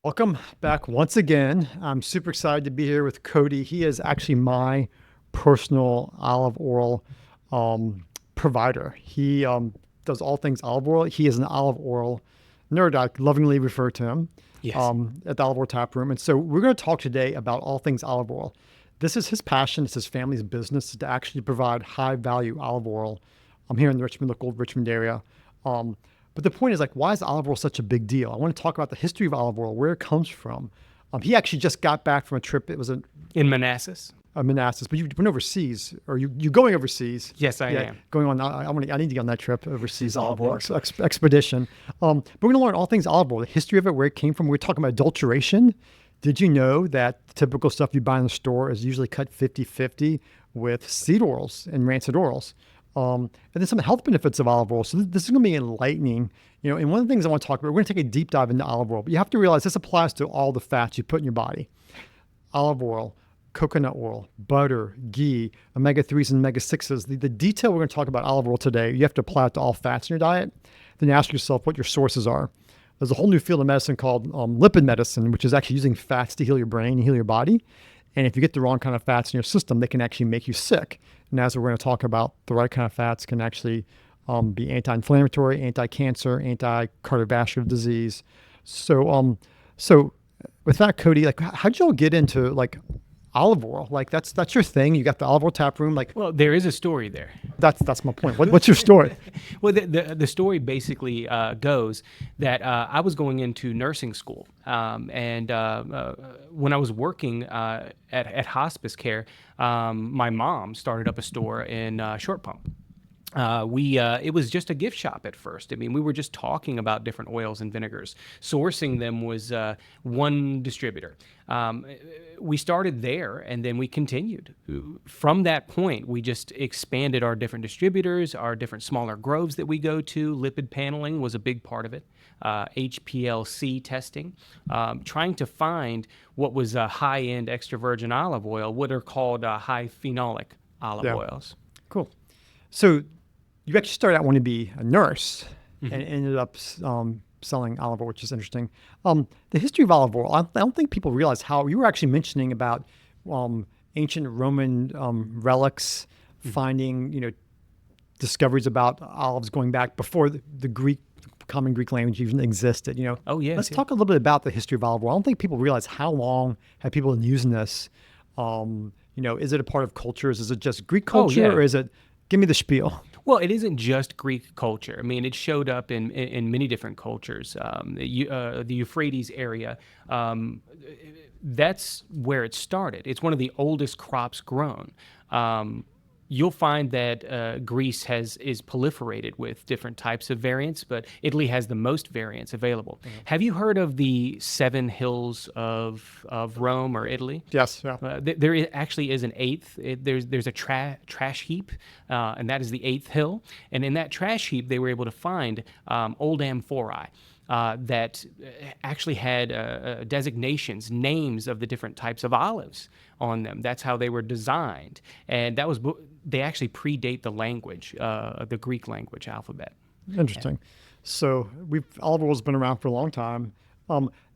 Welcome back once again. I'm super excited to be here with Cody. He is actually my personal olive oil provider. He does all things olive oil. He is an olive oil nerd. I lovingly refer to him Yes. at the Olive Oil Taproom. And so we're going to talk today about all things olive oil. This is his passion. It's his family's business to actually provide high value olive oil. I'm here in the local Richmond area. Um, but the point is, like, why is olive oil such a big deal? I want to talk about the history of olive oil, where it comes from. He actually just got back from a trip. It was In Manassas? a Manassas, but you went overseas, or you going overseas? Yes, I Yeah, am. going on. I need to get on that trip overseas olive oil expedition. But we're going to learn all things olive oil, the history of it, where it came from. We're talking about adulteration. Did you know that the typical stuff you buy in the store is usually cut 50-50 with seed oils and rancid oils? And then some health benefits of olive oil. So this is going to be enlightening. And one of the things I want to talk about, we're going to take a deep dive into olive oil, but you have to realize this applies to all the fats you put in your body. Olive oil, coconut oil, butter, ghee, omega-3s and omega-6s. The detail we're going to talk about olive oil today, you have to apply it to all fats in your diet. Then you ask yourself what your sources are. There's a whole new field of medicine called lipid medicine, which is actually using fats to heal your brain and heal your body. And if you get the wrong kind of fats in your system, they can actually make you sick. And as we're going to talk about, the right kind of fats can actually be anti-inflammatory, anti-cancer, anti-cardiovascular disease. So with that, Cody, like, how'd you all get into like olive oil? Like, that's your thing. You got the olive oil tap room. Like, Well, there is a story there. that's my point. What's your story? Well, the story basically goes that I was going into nursing school, and when I was working at hospice care, my mom started up a store in Short Pump. It was just a gift shop at first. I mean, we were just talking about different oils and vinegars. Sourcing them was one distributor. We started there, and then we continued. From that point, we just expanded our different distributors, our different smaller groves that we go to. Lipid paneling was a big part of it. HPLC testing, trying to find what was a high-end extra virgin olive oil, what are called high phenolic olive Yeah, oils. cool. So you actually started out wanting to be a nurse and Mhm. ended up selling olive oil, which is interesting. The history of olive oil, I don't think people realize how you were actually mentioning about ancient Roman relics, finding, discoveries about olives going back before the Greek, common Greek language even existed. Oh, yes. Let's talk a little bit about the history of olive oil. I don't think people realize how long have people been using this. Is it a part of cultures? Is it just Greek Oh, culture, yeah. or is it? Give me the spiel. Well, it isn't just Greek culture. I mean, it showed up in many different cultures. The Euphrates area, that's where it started. It's one of the oldest crops grown. You'll find that Greece is proliferated with different types of variants, but Italy has the most variants available. Have you heard of the seven hills of Rome or Italy? Yes. Yeah. Actually is an eighth. There's a trash heap, and that is the eighth hill. And in that trash heap, they were able to find old amphorae that actually had designations, names of the different types of olives on them. That's how they were designed, and they actually predate the language, the Greek language alphabet. Interesting. So olive oil's been around for a long time.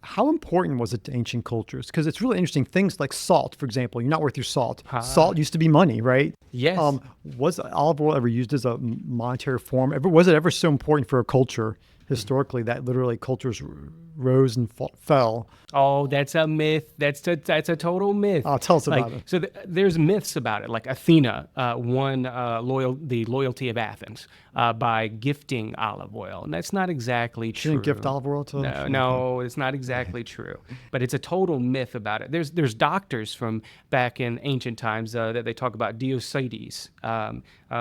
How important was it to ancient cultures? Because it's really interesting. Things like salt, for example, you're not worth your salt. Salt used to be money, right? Yes. Was olive oil ever used as a monetary form? Was it ever so important for a culture historically that literally cultures rose and fell? Oh, that's a myth. That's a total myth. Tell us Like about it. so, there's myths about it. Like Athena won the loyalty of Athens by gifting olive oil, and that's not exactly She true. didn't gift olive oil to. No, it's not exactly true. But it's a total myth about it. There's doctors from back in ancient times that they talk about Deocytes,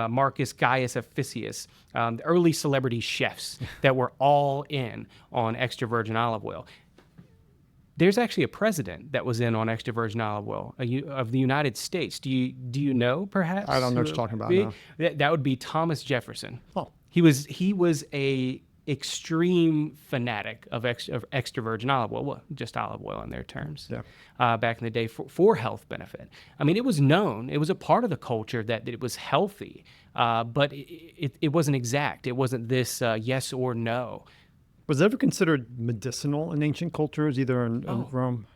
Marcus Gaius Officius, the early celebrity chefs that were all in on extra virgin olive oil. There's actually a president that was in on extra virgin olive oil of the United States. Do you know perhaps? I don't know what you're talking about now. That would be Thomas Jefferson. Oh, He was a extreme fanatic of extra virgin olive oil, well, just olive oil in their terms. yeah. Back in the day for health benefit. I mean, it was known. It was a part of the culture that it was healthy, but it wasn't exact. It wasn't this yes or no. Was it ever considered medicinal in ancient cultures, either in Rome?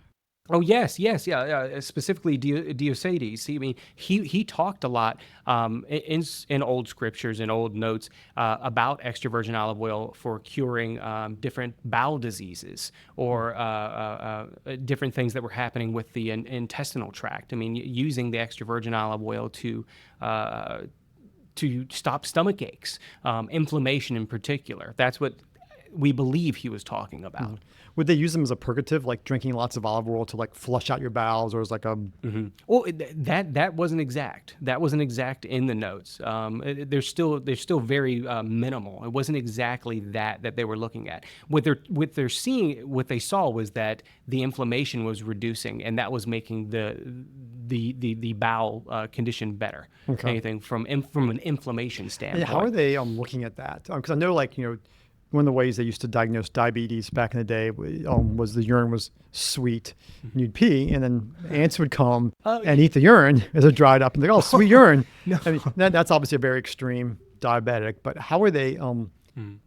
Oh yes, yes, yeah, yeah. Specifically, Diocedes. I mean, he talked a lot in old scriptures and old notes about extra virgin olive oil for curing different bowel diseases or different things that were happening with the intestinal tract. I mean, using the extra virgin olive oil to stop stomach aches, inflammation in particular. That's what we believe he was talking about. Would they use them as a purgative, like drinking lots of olive oil to like flush out your bowels, or as like a Well, that wasn't exact. That wasn't exact in the notes. They're still very minimal. It wasn't exactly that they were looking at. What they saw was that the inflammation was reducing, and that was making the bowel condition better. Okay. Anything from an inflammation And standpoint. how are they looking at that? Because I know, like, one of the ways they used to diagnose diabetes back in the day was the urine was sweet. And you'd pee, and then ants would come and eat the urine as it dried up, and they're, oh, sweet urine. No. I mean, that's obviously a very extreme diabetic, but how are they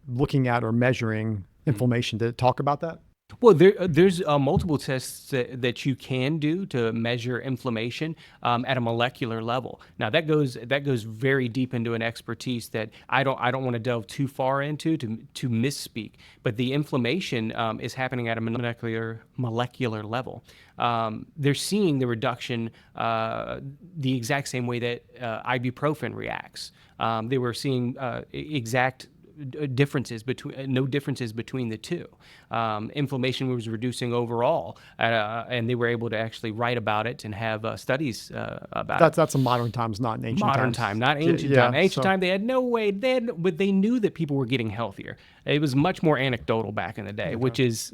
looking at or measuring inflammation? Did it talk about that? Well, there's multiple tests that you can do to measure inflammation at a molecular level. Now that goes very deep into an expertise that I don't want to delve too far into to misspeak. But the inflammation is happening at a molecular level. They're seeing the reduction the exact same way that ibuprofen reacts. They were seeing exact no differences between the two. Inflammation was reducing overall, and they were able to actually write about it and have studies about it. That's in modern times, not in ancient Modern times. time, not ancient time. Ancient time, they had no way. But they knew that people were getting healthier. It was much more anecdotal back in the day, which is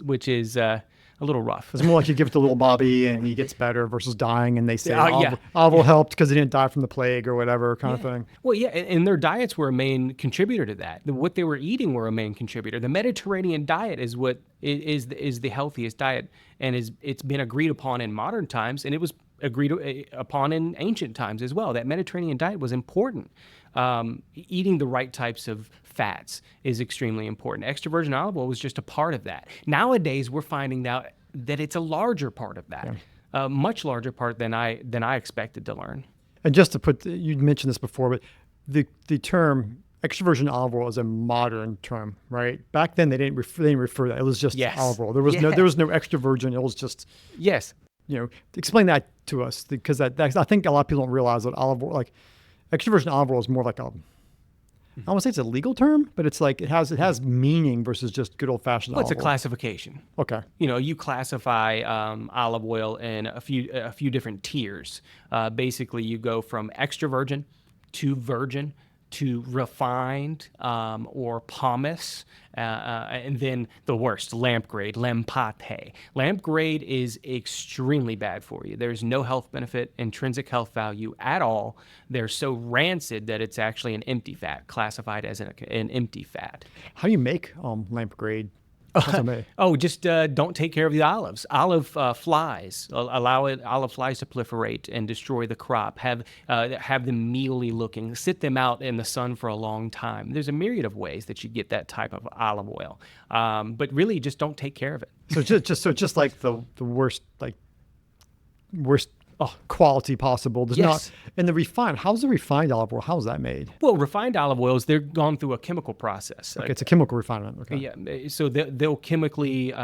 a little rough. It's more like you give it to little Bobby and he gets better versus dying, and they say Yeah. olive helped because he didn't die from the plague or whatever kind of thing. Well, yeah, and their diets were a main contributor to that. What they were eating were a main contributor. The Mediterranean diet is what is the healthiest diet, and it's been agreed upon in modern times, and it was agreed upon in ancient times as well. That Mediterranean diet was important. Eating the right types of fats is extremely important. Extra virgin olive oil was just a part of that. Nowadays, we're finding out that it's a larger part of that, a much larger part than I expected to learn. And just to put, you mentioned this before, but the term extra virgin olive oil is a modern term, right? Back then they didn't refer to that. It was just olive oil. There was no extra virgin. It was just Yes. Explain that to us, because that's, I think a lot of people don't realize that olive oil, like extra virgin olive oil, is more like I don't want to say it's a legal term, but it's like it has meaning versus just good old fashioned Well, olive it's a oil. classification. Okay. You classify olive oil in a few different tiers. Basically, you go from extra virgin to refined or pomace, and then the worst, lamp grade, lampate. Lamp grade is extremely bad for you. There's no health benefit, intrinsic health value at all. They're so rancid that it's actually an empty fat, classified as an empty fat. How do you make lamp grade? Just don't take care of the olives. Olive flies, allow olive flies to proliferate and destroy the crop. Have them mealy looking. Sit them out in the sun for a long time. There's a myriad of ways that you get that type of olive oil, but really just don't take care of it. So just like the worst quality possible. There's Yes. not. And the refined. How's the refined olive oil? How's that made? Well, refined olive oils, they're gone through a chemical process. Okay, it's a chemical refinement. Okay. Yeah, so they'll chemically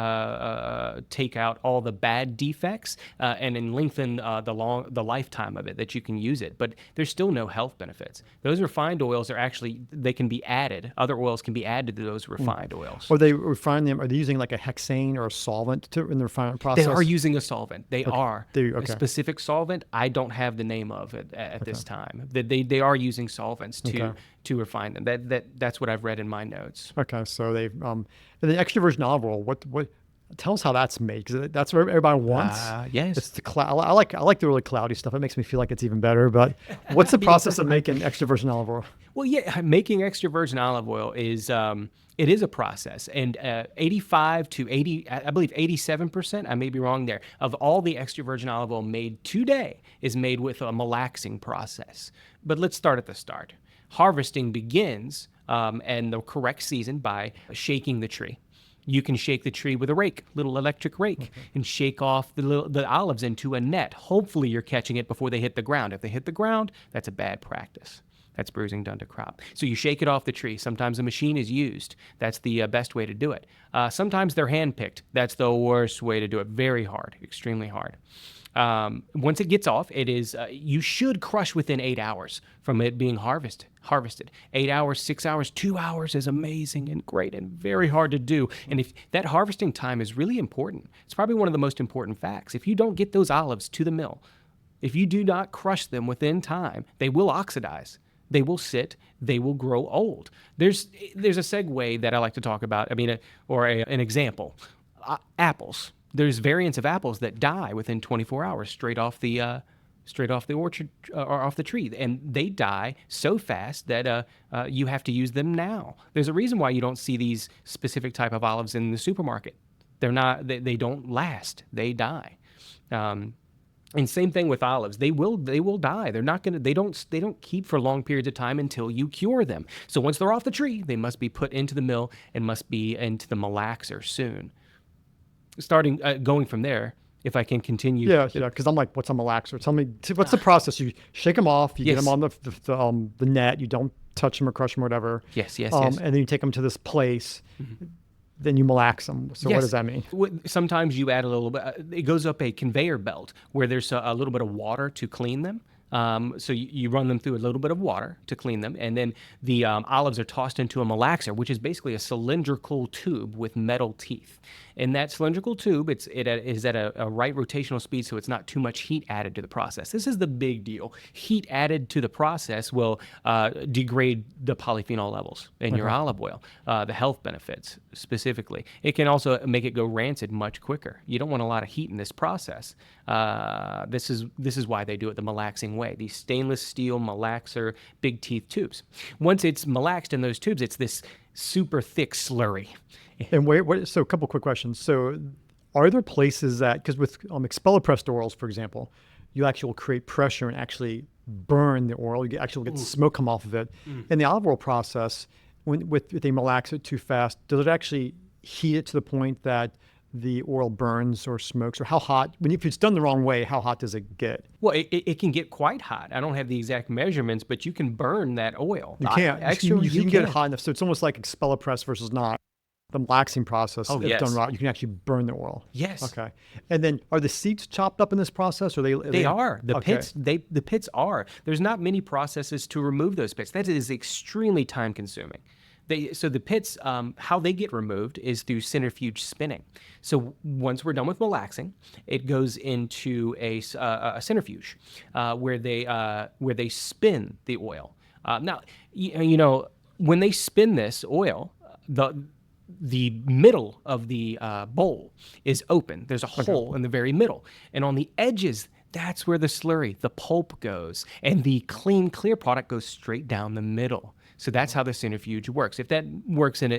take out all the bad defects and then lengthen the lifetime of it that you can use it. But there's still no health benefits. Those refined oils they can be added. Other oils can be added to those refined oils. Or they refine them? Are they using like a hexane or a solvent in the refinement process? They are using a solvent. They are. Okay. A specific solvent. I don't have the name of it at this time. They are using solvents to refine them. That's what I've read in my notes. Okay, so they and the extra virgin olive oil. What? Tell us how that's made, because that's what everybody wants. Yes. It's the cloud. I like the really cloudy stuff. It makes me feel like it's even better. But what's the process of making extra virgin olive oil? Well, yeah, making extra virgin olive oil is it is a process, and 85 to 80, I believe 87%, I may be wrong there, of all the extra virgin olive oil made today is made with a malaxing process. But let's start at the start. Harvesting begins and the correct season by shaking the tree. You can shake the tree with a rake, little electric rake, and shake off the olives into a net. Hopefully you're catching it before they hit the ground. If they hit the ground, that's a bad practice. That's bruising done to crop. So you shake it off the tree. Sometimes a machine is used. That's the best way to do it. Sometimes they're hand-picked. That's the worst way to do it. Very hard, extremely hard. Once it gets off, it is you should crush within 8 hours from it being harvested. 8 hours, 6 hours, 2 hours is amazing and great and very hard to do. And if that harvesting time is really important, it's probably one of the most important facts. If you don't get those olives to the mill, if you do not crush them within time, they will oxidize. They will sit. They will grow old. There's a segue that I like to talk about. I mean, an example. Apples. There's variants of apples that die within 24 hours straight off the orchard or off the tree, and they die so fast that you have to use them now. There's a reason why you don't see these specific type of olives in the supermarket. They're not. They don't last. They die. And same thing with olives. They will die. They're not gonna. They don't keep for long periods of time until you cure them. So once they're off the tree, they must be put into the mill and must be into the malaxer soon. Going from there, if I can continue. Yeah, because I'm like, what's a malaxer? Tell me, what's the process? You shake them off, you get them on the net, you don't touch them or crush them or whatever. Yes. And then you take them to this place, then you malax them. So what does that mean? Sometimes you add a little bit, it goes up a conveyor belt where there's a little bit of water to clean them. So you run them through a little bit of water to clean them, and then the olives are tossed into a malaxer, which is basically a cylindrical tube with metal teeth. In that cylindrical tube, it is at a right rotational speed, so it's not too much heat added to the process. This is the big deal. Heat added to the process will degrade the polyphenol levels in your olive oil, the health benefits specifically. It can also make it go rancid much quicker. You don't want a lot of heat in this process. This is why they do it the malaxing way. These stainless steel malaxer big teeth tubes. Once it's malaxed in those tubes, it's this super thick slurry. And so a couple quick questions. So are there places that, because with expeller-pressed oils, for example, you actually will create pressure and actually burn the oil. You actually get smoke come off of it. In the olive oil process, if they malax it too fast, does it actually heat it to the point that the oil burns or smokes? Or how hot, if it's done the wrong way, how hot does it get? Well, it can get quite hot. I don't have the exact measurements, but you can burn that oil. You can't. You can get it hot enough. So it's almost like expeller press versus not. The malaxing process, if done right, you can actually burn the oil. Yes. Okay. And then are the seeds chopped up in this process? Or they are. The pits, the pits are. There's not many processes to remove those pits. That is extremely time consuming. So the pits, how they get removed is through centrifuge spinning. So once we're done with malaxing, it goes into a centrifuge where they spin the oil. Now, when they spin this oil, the middle of the bowl is open. There's a hole in the very middle. And on the edges, that's where the slurry, the pulp goes. And the clean, clear product goes straight down the middle. So that's how the centrifuge works. If that works in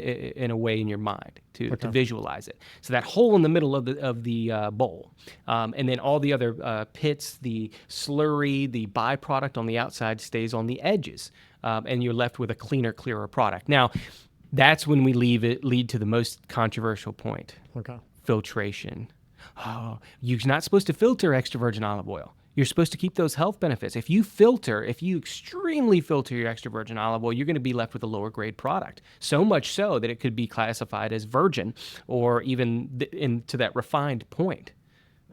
a way in your mind to visualize it. So that hole in the middle of the bowl. And then all the other pits, the slurry, the byproduct on the outside stays on the edges. And you're left with a cleaner, clearer product. Now, that's when we lead to the most controversial point. Okay. Filtration. Oh, you're not supposed to filter extra virgin olive oil. You're supposed to keep those health benefits. If you extremely filter your extra virgin olive oil, you're going to be left with a lower grade product. So much so that it could be classified as virgin or even into that refined point.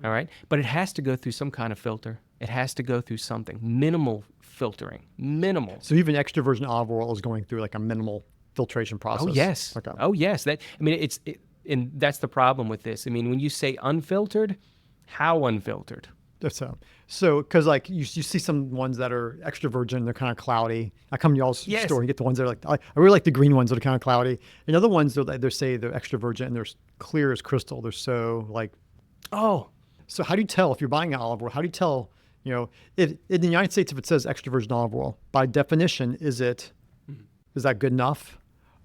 All right? But it has to go through some kind of filter. It has to go through something. Minimal filtering. Minimal. So even extra virgin olive oil is going through like a minimal filtration process. Oh yes. Okay. Oh yes. And that's the problem with this. I mean, when you say unfiltered, how unfiltered? So because like you see some ones that are extra virgin, they're kind of cloudy. I come to y'all's store and get the ones that are like, I really like the green ones that are kind of cloudy. And other ones they say they're extra virgin and they're clear as crystal. They're so like, So how do you tell if you're buying olive oil? How do you tell? If in the United States, if it says extra virgin olive oil, by definition, is that good enough?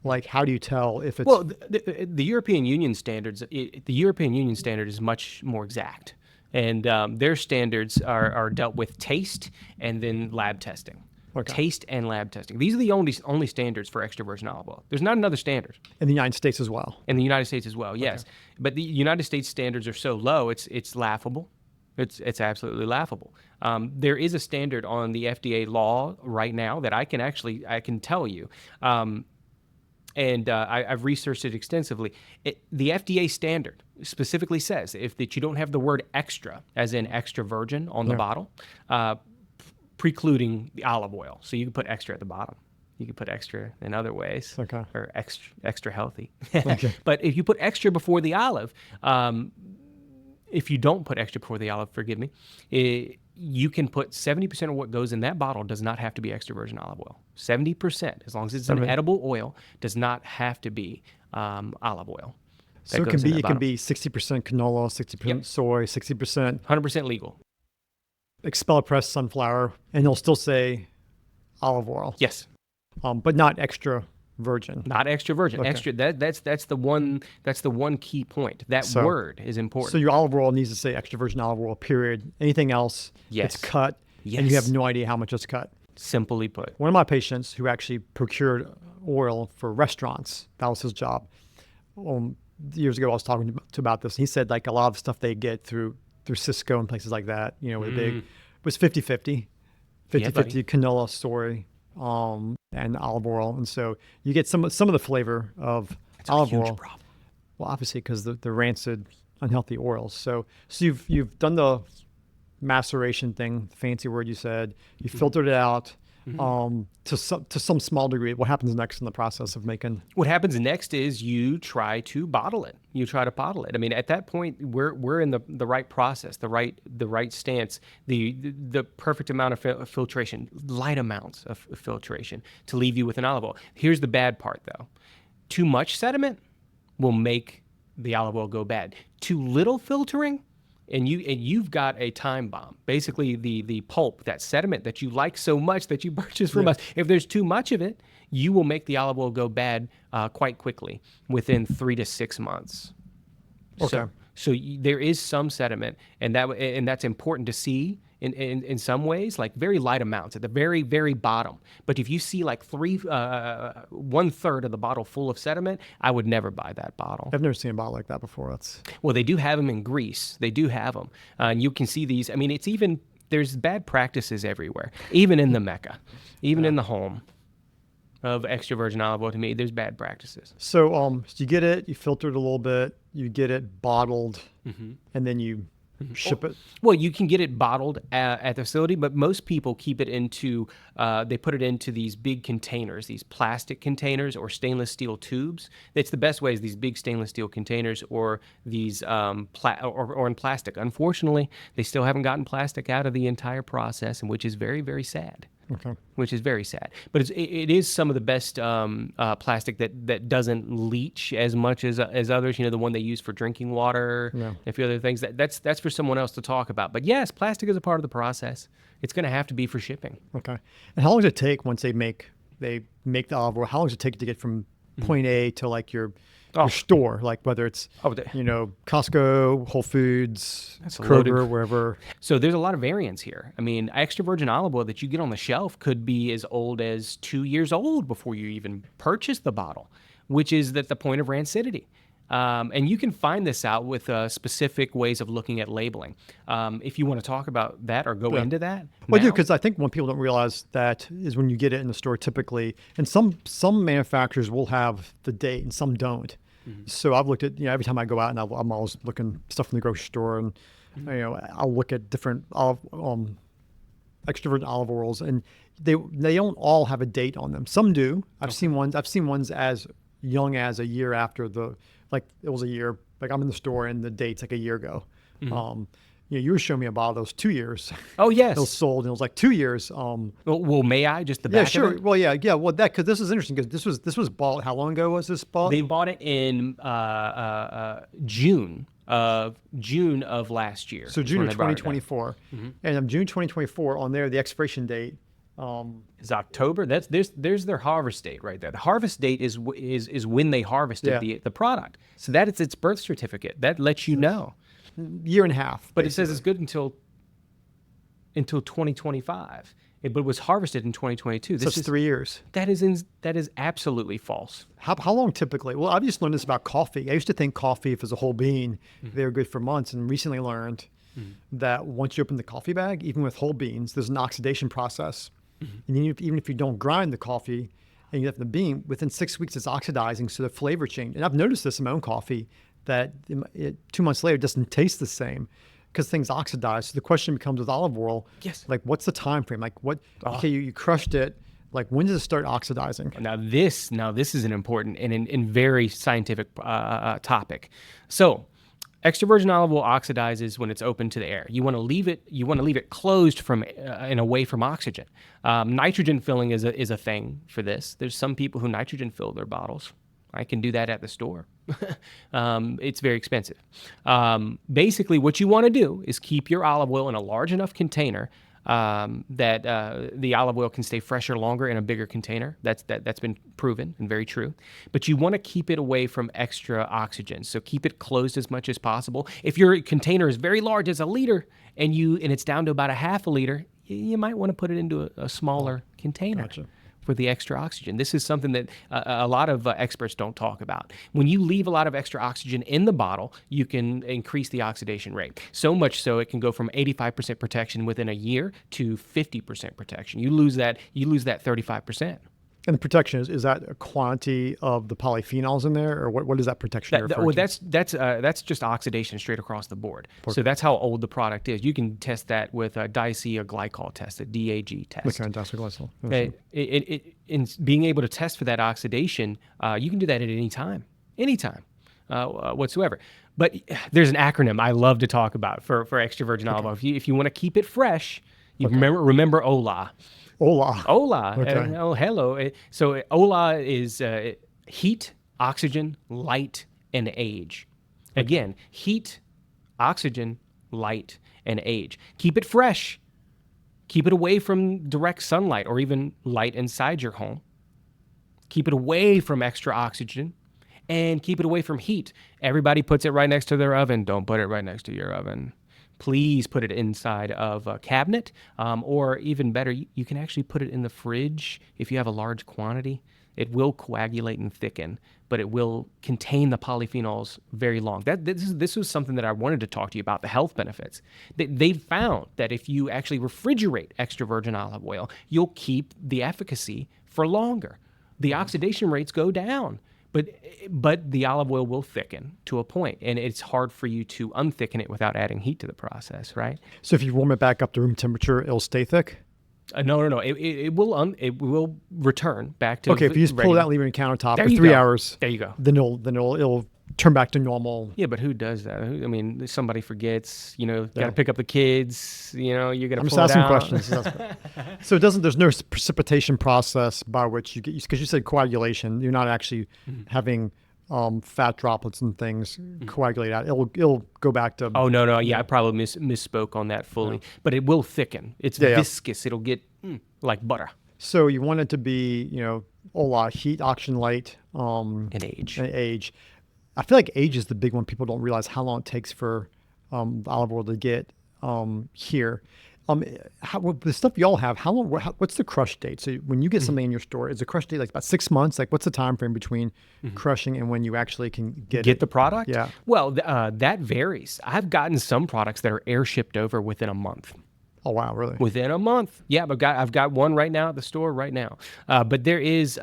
Like, how do you tell if it's... Well, the European Union standards, the European Union standard is much more exact. And their standards are dealt with taste and then lab testing. Okay. taste and lab testing. These are the only standards for extra virgin olive oil. There's not another standard In the United States as well. in the United States as well. Yes, but the United States standards are so low, it's laughable. It's absolutely laughable. There is a standard on the FDA law right now that I can tell you. And I've researched it extensively. The FDA standard specifically says that you don't have the word extra, as in extra virgin, on the bottle, precluding the olive oil. So you can put extra at the bottom. You can put extra in other ways, or extra healthy. But if you put extra before the olive, if you don't put extra before the olive, forgive me, you can put 70% of what goes in that bottle does not have to be extra virgin olive oil. 70%, as long as it's an edible oil, does not have to be olive oil. So it can be 60% canola, 60% soy, 60%. 100% legal. Expel pressed sunflower, and it'll still say olive oil. Yes. But not extra virgin. Not extra virgin. Extra. That's the one key point. That word is important. So your olive oil needs to say extra virgin olive oil. Period. Anything else, it's cut, and you have no idea how much it's cut. Simply put. One of my patients who actually procured oil for restaurants, that was his job. Years ago, I was talking to about this. And he said like a lot of stuff they get through Cisco and places like that, with big, was 50-50 canola, soy, and olive oil. And so you get some of the flavor of olive oil. Problem. Well, obviously because the rancid, unhealthy oils. So you've done the maceration thing, fancy word you said. You filtered it out. To some small degree. What happens next in the process of making? What happens next is you try to bottle it. I mean, at that point, we're in the right process, the right stance, the perfect amount of filtration, light amounts of filtration to leave you with an olive oil. Here's the bad part, though: too much sediment will make the olive oil go bad. Too little filtering, and you've got a time bomb. Basically, the pulp, that sediment that you like so much that you purchase from us, if there's too much of it, you will make the olive oil go bad quite quickly, within 3 to 6 months. Okay. So there is some sediment, and that's important to see in some ways, like very light amounts at the very, very bottom. But if you see like 1/3 of the bottle full of sediment, I would never buy that bottle. I've never seen a bottle like that before. Well, they do have them in Greece. They do have them. And you can see these. I mean, there's bad practices everywhere, even in the Mecca, even in the home of extra virgin olive oil. To me, there's bad practices. So you get it, you filter it a little bit, you get it bottled, and then you ship it. Well, you can get it bottled at the facility, but most people keep it they put it into these big containers, these plastic containers or stainless steel tubes. It's the best way is these big stainless steel containers or these or in plastic. Unfortunately, they still haven't gotten plastic out of the entire process, and which is very, very sad. Okay. Which is very sad, but it is some of the best plastic that doesn't leach as much as others. The one they use for drinking water, and a few other things. That's for someone else to talk about. But yes, plastic is a part of the process. It's going to have to be for shipping. Okay. And how long does it take once they make the olive oil? How long does it take to get from point A to like your store, like whether it's Costco, Whole Foods, Kroger, wherever? So there's a lot of variance here. I mean, extra virgin olive oil that you get on the shelf could be as old as 2 years old before you even purchase the bottle, which is at the point of rancidity. And you can find this out with specific ways of looking at labeling. If you want to talk about that or go into that. Well, I do, because I think what people don't realize that is when you get it in the store typically, and some manufacturers will have the date and some don't. So I've looked at, every time I go out and I'm always looking stuff from the grocery store, and I'll look at different extra virgin olive oils, and they don't all have a date on them. Some do. I've seen ones as young as a year after it was a year. Like I'm in the store and the date's like a year ago. You were showing me a bottle that was 2 years. Oh yes, it was sold and it was like 2 years. Well, may I just the back? Yeah, sure. Of it? Well, yeah. Well, because this is interesting because this was bought. How long ago was this bought? They bought it in June of last year. So June of 2024, and June 2024 on there, the expiration date is October. There's their harvest date right there. The harvest date is when they harvested the product. So that is its birth certificate. That lets you know. Year and a half. But basically. It says it's good until 2025. but it was harvested in 2022. So it's 3 years. That is absolutely false. How long typically? Well, I've just learned this about coffee. I used to think coffee, if it's a whole bean, they were good for months, and recently learned that once you open the coffee bag, even with whole beans, there's an oxidation process. And even if you don't grind the coffee and you have the bean, within 6 weeks it's oxidizing, so the flavor change. And I've noticed this in my own coffee, that 2 months later it doesn't taste the same because things oxidize. So the question becomes with olive oil, Yes. like what's the time frame? Like what? Okay, you crushed it. Like when does it start oxidizing? Now this is an important and very scientific topic. So, extra virgin olive oil oxidizes when it's open to the air. You want to leave it closed from and away from oxygen. Nitrogen filling is a thing for this. There's some people who nitrogen fill their bottles. I can do that at the store. It's very expensive. Basically, what you want to do is keep your olive oil in a large enough container that the olive oil can stay fresher longer in a bigger container. That's been proven and very true. But you want to keep it away from extra oxygen. So keep it closed as much as possible. If your container is very large, as a liter, and it's down to about a half a liter, you might want to put it into a smaller container. Gotcha. For the extra oxygen. This is something that a lot of experts don't talk about. When you leave a lot of extra oxygen in the bottle, you can increase the oxidation rate. So much so it can go from 85% protection within a year to 50% protection. You lose that 35%. And the protection is that a quantity of the polyphenols in there, or what is that protection? That's just oxidation straight across the board. So that's how old the product is. You can test that with a diacylglycol test, a DAG test. Okay, diacylglycol. In being able to test for that oxidation, you can do that at any time whatsoever. But there's an acronym I love to talk about for extra virgin olive oil. If you want to keep it fresh, you remember OLA. Hola. Okay. Hello. So OLA is heat, oxygen, light, and age. Again, heat, oxygen, light, and age. Keep it fresh. Keep it away from direct sunlight or even light inside your home. Keep it away from extra oxygen. And keep it away from heat. Everybody puts it right next to their oven. Don't put it right next to your oven. Please put it inside of a cabinet, or even better, you can actually put it in the fridge if you have a large quantity. It will coagulate and thicken, but it will contain the polyphenols very long. This was something that I wanted to talk to you about, the health benefits. They've found that if you actually refrigerate extra virgin olive oil, you'll keep the efficacy for longer. The oxidation rates go down. But the olive oil will thicken to a point, and it's hard for you to unthicken it without adding heat to the process, right? So if you warm it back up to room temperature, it'll stay thick? No. It will return back to. Okay, if you just pull it out, leave it on the countertop for 3 go. hours. There you go. Then it'll turn back to normal. Yeah, but who does that? I mean, somebody forgets. Got to pick up the kids. You got to. I'm just asking questions. So there's no precipitation process by which you get, because you said coagulation. You're not actually having fat droplets and things coagulate out. It'll go back to. Oh no. Yeah, I probably misspoke on that fully. Yeah. But it will thicken. It's viscous. It'll get like butter. So you want it to be, Ola, heat, oxygen, light, and age. I feel like age is the big one. People don't realize how long it takes for the olive oil to get here. The stuff y'all have, what's the crush date? So when you get something in your store, is the crush date like about 6 months? Like what's the time frame between crushing and when you actually can get the product? Yeah. Well, that varies. I've gotten some products that are air shipped over within a month. Oh, wow, really? Within a month. Yeah, but I've got one right now at the store right now. But there is...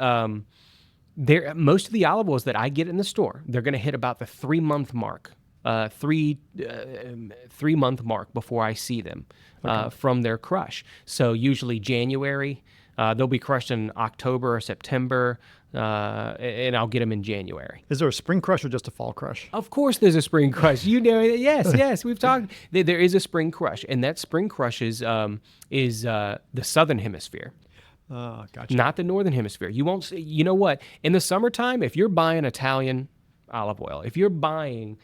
most of the olive oils that I get in the store, they're going to hit about the 3 month mark, 3 month mark before I see them from their crush. So usually January, they'll be crushed in October or September, and I'll get them in January. Is there a spring crush or just a fall crush? Of course there's a spring crush. Yes, we've talked. There is a spring crush, and that spring crush is the southern hemisphere. Gotcha. Not the northern hemisphere. You won't see, you know what? In the summertime, if you're buying Italian olive oil, if you're buying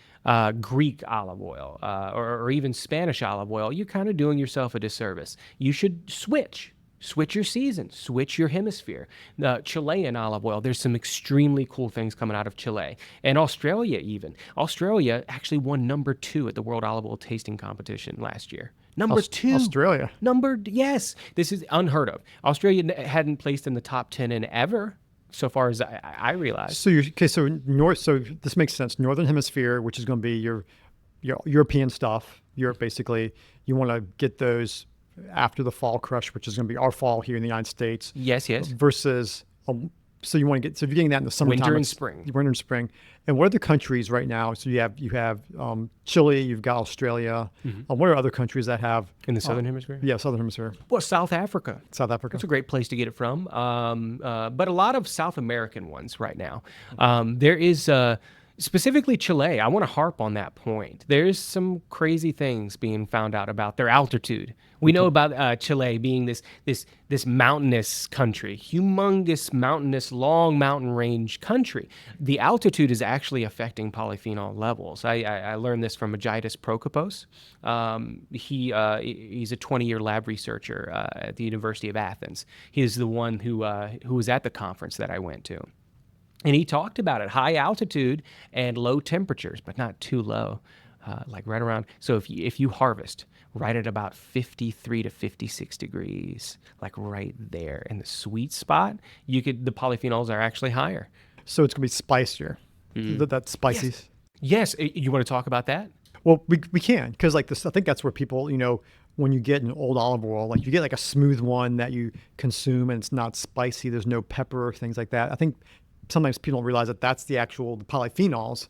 Greek olive oil, or even Spanish olive oil, you're kind of doing yourself a disservice. You should switch. Switch your season, switch your hemisphere. Chilean olive oil, there's some extremely cool things coming out of Chile. And Australia even. Australia actually won number 2 at the World Olive Oil Tasting Competition last year. Number 2. Australia. Yes. This is unheard of. Australia hadn't placed in the top 10 in ever, so far as I realized. So so this makes sense. Northern Hemisphere, which is going to be your European stuff, Europe basically. You want to get those after the fall crush, which is going to be our fall here in the United States. Yes. Versus, so you want to get, so if you're getting that in the summertime, Winter and spring. Winter and spring. And what are the countries right now? So you have Chile, you've got Australia. What are other countries that have In the Southern Hemisphere? Yeah, Southern Hemisphere. Well, South Africa. South Africa. It's a great place to get it from. But a lot of South American ones right now. There is specifically Chile. I want to harp on that point. There's some crazy things being found out about their altitude. We know about Chile being this mountainous country, humongous mountainous, long mountain range country. The altitude is actually affecting polyphenol levels. I learned this from Agitis Prokopos. He's a 20-year lab researcher at the University of Athens. He is the one who was at the conference that I went to. And he talked about it, high altitude and low temperatures, but not too low, like right around. So if you harvest right at about 53 to 56 degrees, like right there in the sweet spot, the polyphenols are actually higher. So it's going to be spicier. That's spicy. Yes. You want to talk about that? Well, we can, because like this, I think that's where people, when you get an old olive oil, like you get like a smooth one that you consume and it's not spicy, there's no pepper, things like that. I think sometimes people don't realize that that's the polyphenols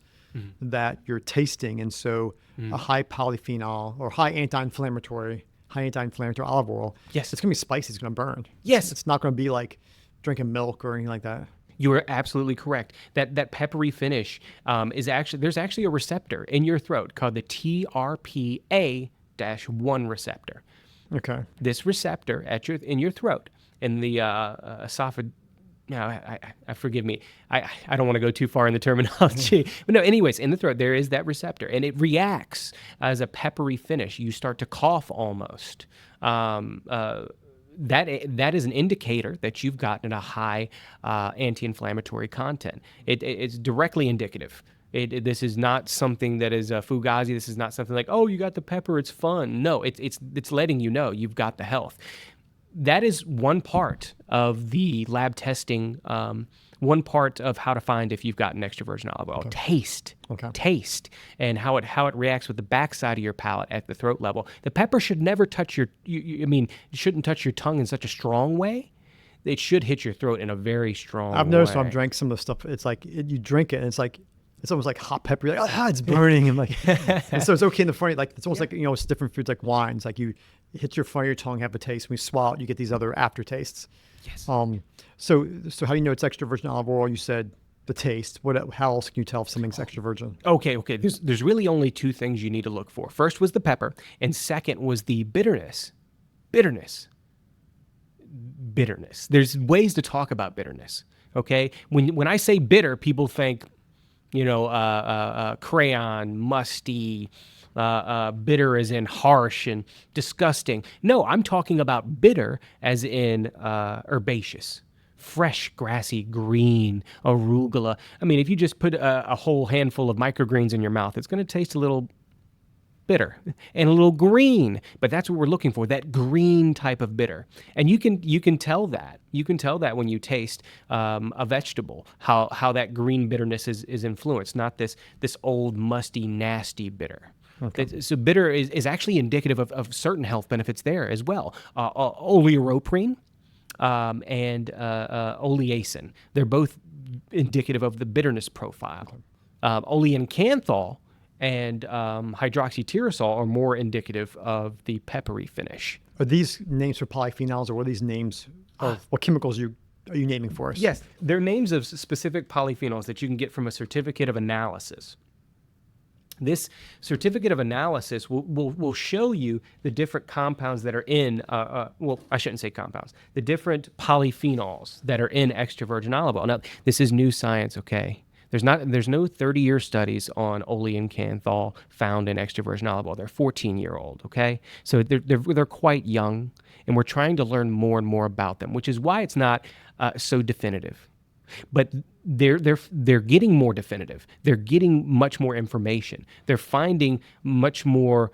that you're tasting. And so a high polyphenol or high anti-inflammatory olive oil, yes, it's going to be spicy. It's going to burn. Yes. It's not going to be like drinking milk or anything like that. You are absolutely correct. That peppery finish there's actually a receptor in your throat called the TRPA-1 receptor. Okay. This receptor in your throat, in the esophagus. No, forgive me. I don't want to go too far in the terminology. But no, anyways, in the throat, there is that receptor, and it reacts as a peppery finish. You start to cough almost. That is an indicator that you've gotten a high anti-inflammatory content. It's directly indicative. This is not something that is a fugazi. This is not something like, oh, you got the pepper, it's fun. No, it's letting you know you've got the health. That is one part of the lab testing, one part of how to find if you've got an extra virgin olive oil. Okay. Taste, and how it reacts with the backside of your palate at the throat level. The pepper should never touch it shouldn't touch your tongue in such a strong way. It should hit your throat in a very strong way. I've noticed when I've drank some of the stuff, it's like you drink it and it's almost like hot pepper. You're like, it's burning. And and so it's okay in the front. Like it's almost like, it's different foods like wines. Like you hit your front of your tongue, have a taste. When you swallow it, you get these other aftertastes. Yes. So how do you know it's extra virgin olive oil? You said the taste. How else can you tell if something's extra virgin? Okay. There's really only two things you need to look for. First was the pepper, and second was the bitterness. Bitterness. There's ways to talk about bitterness. Okay. When I say bitter, people think, crayon, musty, bitter as in harsh and disgusting. No, I'm talking about bitter as in herbaceous, fresh, grassy, green, arugula. I mean, if you just put a whole handful of microgreens in your mouth, it's going to taste a little bitter and a little green, but that's what we're looking for, that green type of bitter. And you can tell that. You can tell that when you taste a vegetable, how that green bitterness is influenced, not this old, musty, nasty bitter. Okay. So bitter is actually indicative of certain health benefits there as well. Oleoprotein and oleasin, they're both indicative of the bitterness profile. Oleancanthal and hydroxytyrosol are more indicative of the peppery finish. Are these names for polyphenols, or what are these names of what chemicals are you naming for us? Yes, they're names of specific polyphenols that you can get from a certificate of analysis. This certificate of analysis will show you the different compounds that are in, I shouldn't say compounds, the different polyphenols that are in extra virgin olive oil. Now, this is new science, okay? There's no 30-year studies on oleancanthal found in extra virgin olive oil. They're 14-year-old, okay? So they're quite young, and we're trying to learn more and more about them, which is why it's not so definitive. But they're getting more definitive. They're getting much more information. They're finding much more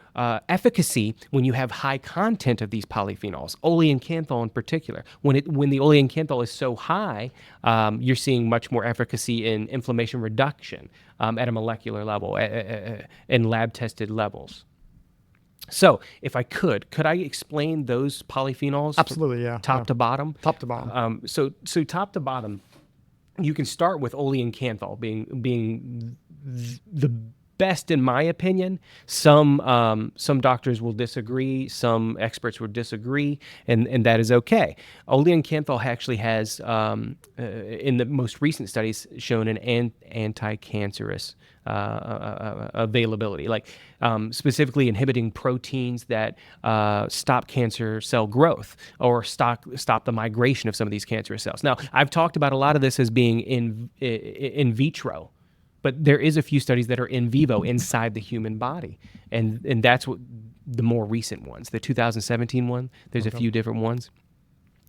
efficacy when you have high content of these polyphenols, oleancanthal in particular. When the oleancanthal is so high, you're seeing much more efficacy in inflammation reduction at a molecular level, in lab tested levels. So, if I could I explain those polyphenols? Absolutely, yeah. Top to bottom. Top to bottom. So top to bottom, you can start with oleancanthal being the best in my opinion. Some doctors will disagree, some experts will disagree, and that is okay. Oleancanthal actually has in the most recent studies shown an anti-cancerous availability, like specifically inhibiting proteins that stop cancer cell growth or stop the migration of some of these cancerous cells. Now, I've talked about a lot of this as being in vitro, but there is a few studies that are in vivo inside the human body, and that's what the more recent ones. The 2017 one, there's a few different ones.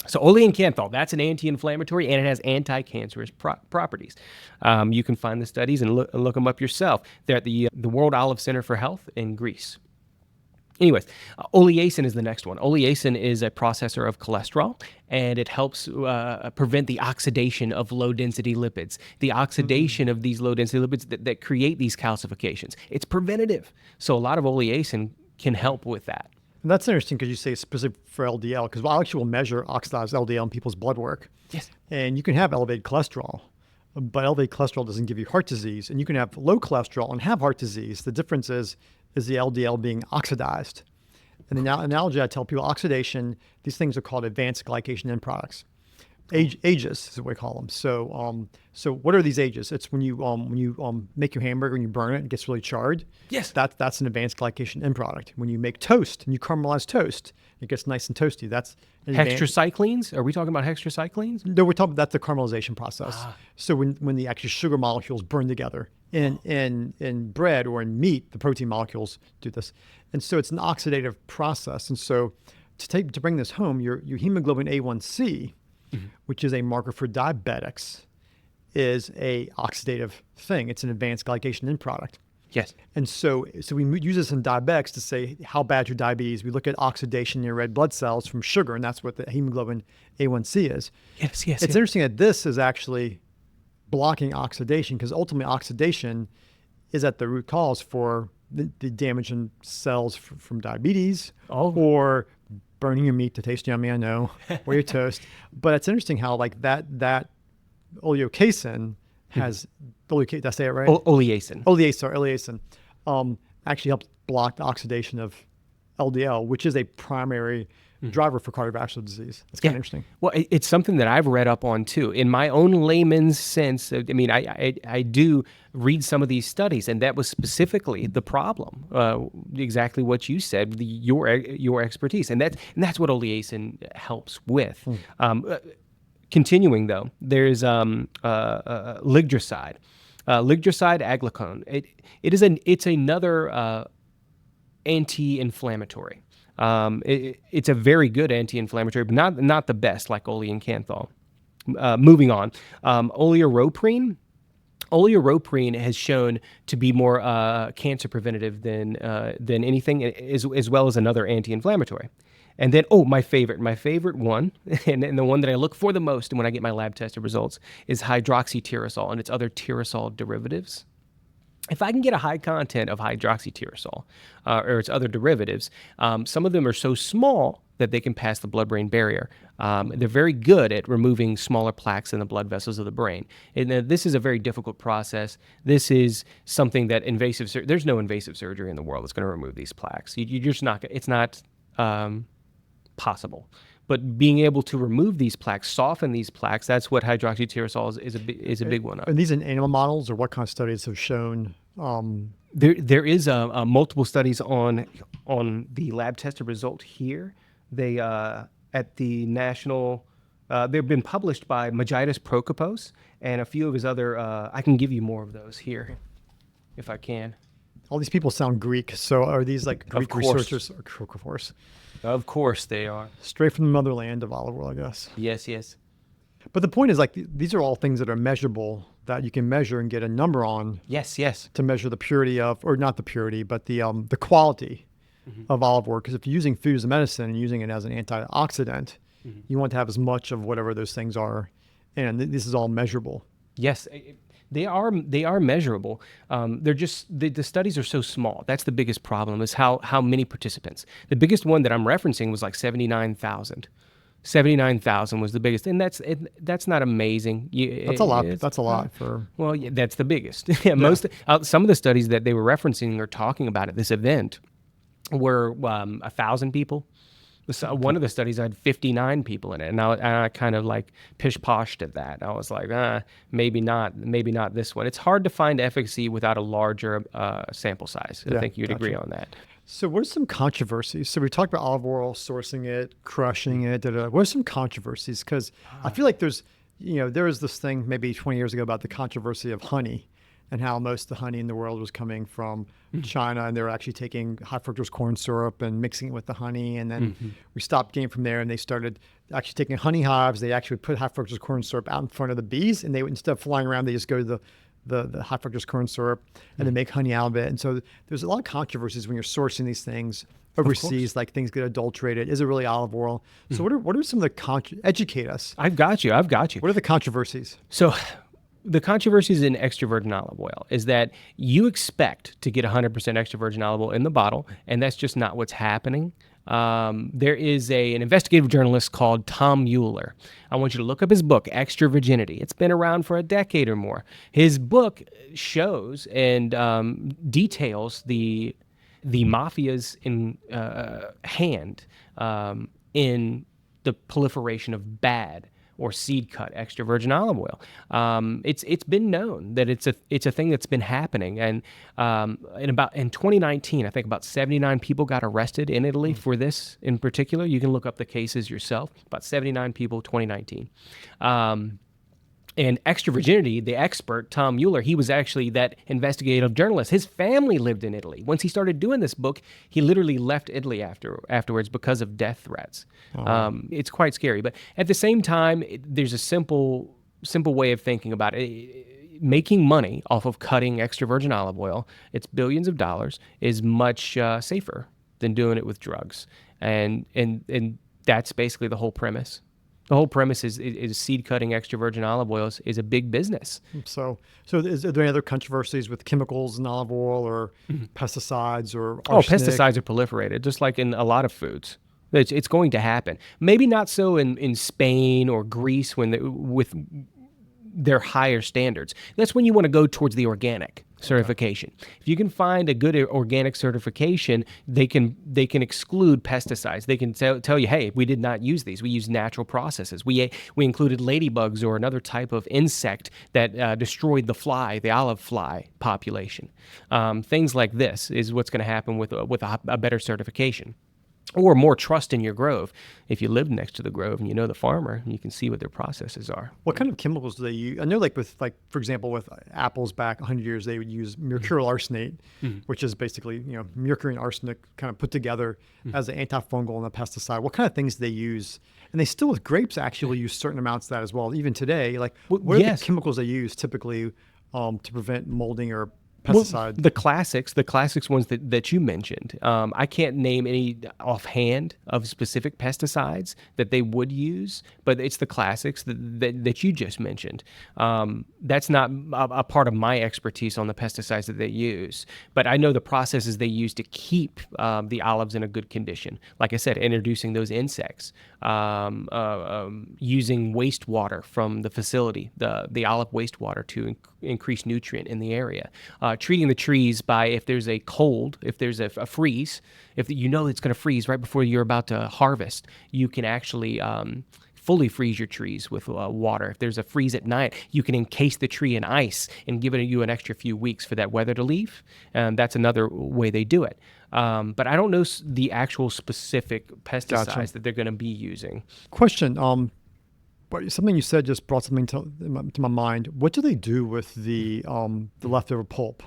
So oleancanthal, that's an anti-inflammatory, and it has anti-cancerous properties. You can find the studies and look them up yourself. They're at the World Olive Center for Health in Greece. Anyways, oleasin is the next one. Oleasin is a processor of cholesterol, and it helps prevent the oxidation of low-density lipids, the oxidation of these low-density lipids that create these calcifications. It's preventative. So a lot of oleasin can help with that. And that's interesting because you say specific for LDL, because I actually will measure oxidized LDL in people's blood work. Yes. And you can have elevated cholesterol, but elevated cholesterol doesn't give you heart disease. And you can have low cholesterol and have heart disease. The difference is the LDL being oxidized. And the analogy I tell people, oxidation, these things are called advanced glycation end products. Ages is what we call them. So what are these ages? It's when you make your hamburger and you burn it, it gets really charred. Yes. That's an advanced glycation end product. When you make toast and you caramelize toast, it gets nice and toasty. That's hexacyclines. Are we talking about hexacyclines? No, we're talking about the caramelization process. So when the actual sugar molecules burn together in bread or in meat, the protein molecules do this, and so it's an oxidative process. And so to bring this home, your hemoglobin A1C, which is a marker for diabetics, is a oxidative thing. It's an advanced glycation end product. Yes. And so we use this in diabetics to say how bad your diabetes. We look at oxidation in your red blood cells from sugar, and that's what the hemoglobin A1C is. Yes. It's interesting that this is actually blocking oxidation, because ultimately oxidation is at the root cause for the damage in cells from diabetes or burning your meat to taste yummy, I know, or your toast. But it's interesting how like that oleocasin has, did I say it right? Oleasin. Oleasin actually helps block the oxidation of LDL, which is a primary driver for cardiovascular disease. It's kind of interesting. Well, it's something that I've read up on too. In my own layman's sense, I mean, I do read some of these studies, and that was specifically the problem. Exactly what you said, your expertise, and that's what oleasin helps with. Continuing though, there's ligdroside, aglycone. It's another anti-inflammatory. It's a very good anti-inflammatory, but not the best like oleancanthal. Moving on, oleoprotein. Oleoprotein has shown to be more cancer preventative than anything, as well as another anti-inflammatory. And then, my favorite one, and the one that I look for the most when I get my lab tested results, is hydroxytyrosol and its other tyrosol derivatives. If I can get a high content of hydroxytyrosol or its other derivatives, some of them are so small that they can pass the blood-brain barrier. They're very good at removing smaller plaques in the blood vessels of the brain. And this is a very difficult process. This is something that there's no invasive surgery in the world that's going to remove these plaques. You're just not. It's not possible. But being able to remove these plaques, soften these plaques, that's what hydroxytyrosol is a big one of. Are these in animal models, or what kind of studies have shown? There is multiple studies on the lab tested result here. They at the National They've been published by Magitis Prokopos and a few of his other. I can give you more of those here, if I can. All these people sound Greek. So are these like Greek course. researchers? Of course. Of course they are. Straight from the motherland of olive oil, I guess. Yes, yes. But the point is, like, these are all things that are measurable that you can measure and get a number on Yes, yes. to measure the purity of, or not the purity, but the quality of olive oil. Because if you're using food as a medicine and using it as an antioxidant, you want to have as much of whatever those things are, and this is all measurable. Yes, they are. They are measurable. They're just the studies are so small. That's the biggest problem. Is how many participants. The biggest one that I'm referencing was like 79,000. 79,000 was the biggest, and that's not amazing. That's a lot. That's a lot for. Well, yeah, that's the biggest. Yeah, most some of the studies that they were referencing or talking about at this event were 1,000 people. So one of the studies had 59 people in it, and I kind of like pish-poshed at that. I was like, maybe not this one. It's hard to find efficacy without a larger sample size. I think you'd agree on that. So what are some controversies? So we talked about olive oil, sourcing it, crushing it. What are some controversies? Because I feel like there was this thing maybe 20 years ago about the controversy of honey and how most of the honey in the world was coming from China, and they were actually taking high fructose corn syrup and mixing it with the honey. And then we stopped getting from there, and they started actually taking honey hives. They actually put high fructose corn syrup out in front of the bees, and they would, instead of flying around, they just go to the high fructose corn syrup and then make honey out of it. And so there's a lot of controversies when you're sourcing these things overseas, like things get adulterated. Is it really olive oil? So what are some of the educate us? I've got you. What are the controversies? So the controversies in extra virgin olive oil is that you expect to get 100% extra virgin olive oil in the bottle, and that's just not what's happening. There is an investigative journalist called Tom Mueller. I want you to look up his book, Extra Virginity. It's been around for a decade or more. His book shows and details the mafia's hand in the proliferation of bad or seed cut extra virgin olive oil. It's been known that it's a thing that's been happening, and in 2019, I think about 79 people got arrested in Italy for this in particular. You can look up the cases yourself. About 79 people, 2019. And Extra Virginity, the expert, Tom Mueller, he was actually that investigative journalist. His family lived in Italy. Once he started doing this book, he literally left Italy afterwards because of death threats. It's quite scary. But at the same time, there's a simple way of thinking about it. Making money off of cutting extra virgin olive oil, it's billions of dollars, is much safer than doing it with drugs. And that's basically the whole premise. The whole premise is seed cutting extra virgin olive oils is a big business. So are there any other controversies with chemicals in olive oil or pesticides or arsenic? Oh, pesticides are proliferated, just like in a lot of foods. It's going to happen. Maybe not so in Spain or Greece with their higher standards. That's when you want to go towards the organic certification. If you can find a good organic certification, they can exclude pesticides. They can tell you, hey, we did not use these. We used natural processes. We included ladybugs or another type of insect that destroyed the olive fly population. Things like this is what's going to happen with a better certification. Or more trust in your grove. If you live next to the grove and you know the farmer, you can see what their processes are. What kind of chemicals do they use? I know, for example, with apples back 100 years, they would use mercurial arsenate, which is basically mercury and arsenic kind of put together as an antifungal and a pesticide. What kind of things do they use? And they still, with grapes, actually use certain amounts of that as well. Even today, what are the chemicals they use typically to prevent molding or pesticides? Well, the classics ones that you mentioned. I can't name any offhand of specific pesticides that they would use, but it's the classics that you just mentioned. That's not a part of my expertise on the pesticides that they use, but I know the processes they use to keep the olives in a good condition. Like I said, introducing those insects, using wastewater from the facility, the olive wastewater to increase nutrient in the area. Treating the trees by, if there's a cold, if there's a freeze, if you know it's going to freeze right before you're about to harvest, you can actually fully freeze your trees with water. If there's a freeze at night, you can encase the tree in ice and give you an extra few weeks for that weather to leave. And that's another way they do it. But I don't know the actual specific pesticides that they're going to be using. Question. But something you said just brought something to my mind. What do they do with the leftover pulp?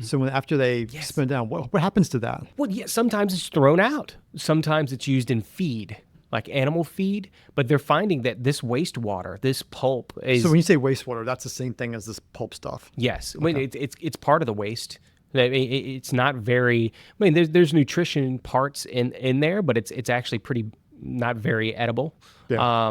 So after they spin it down, what happens to that? Well, yeah, sometimes it's thrown out. Sometimes it's used in feed, like animal feed. But they're finding that this wastewater, this pulp is. So when you say wastewater, that's the same thing as this pulp stuff. Yes, I mean, it's part of the waste. It's not very. I mean, there's nutrition parts in there, but it's actually pretty not very edible. Yeah.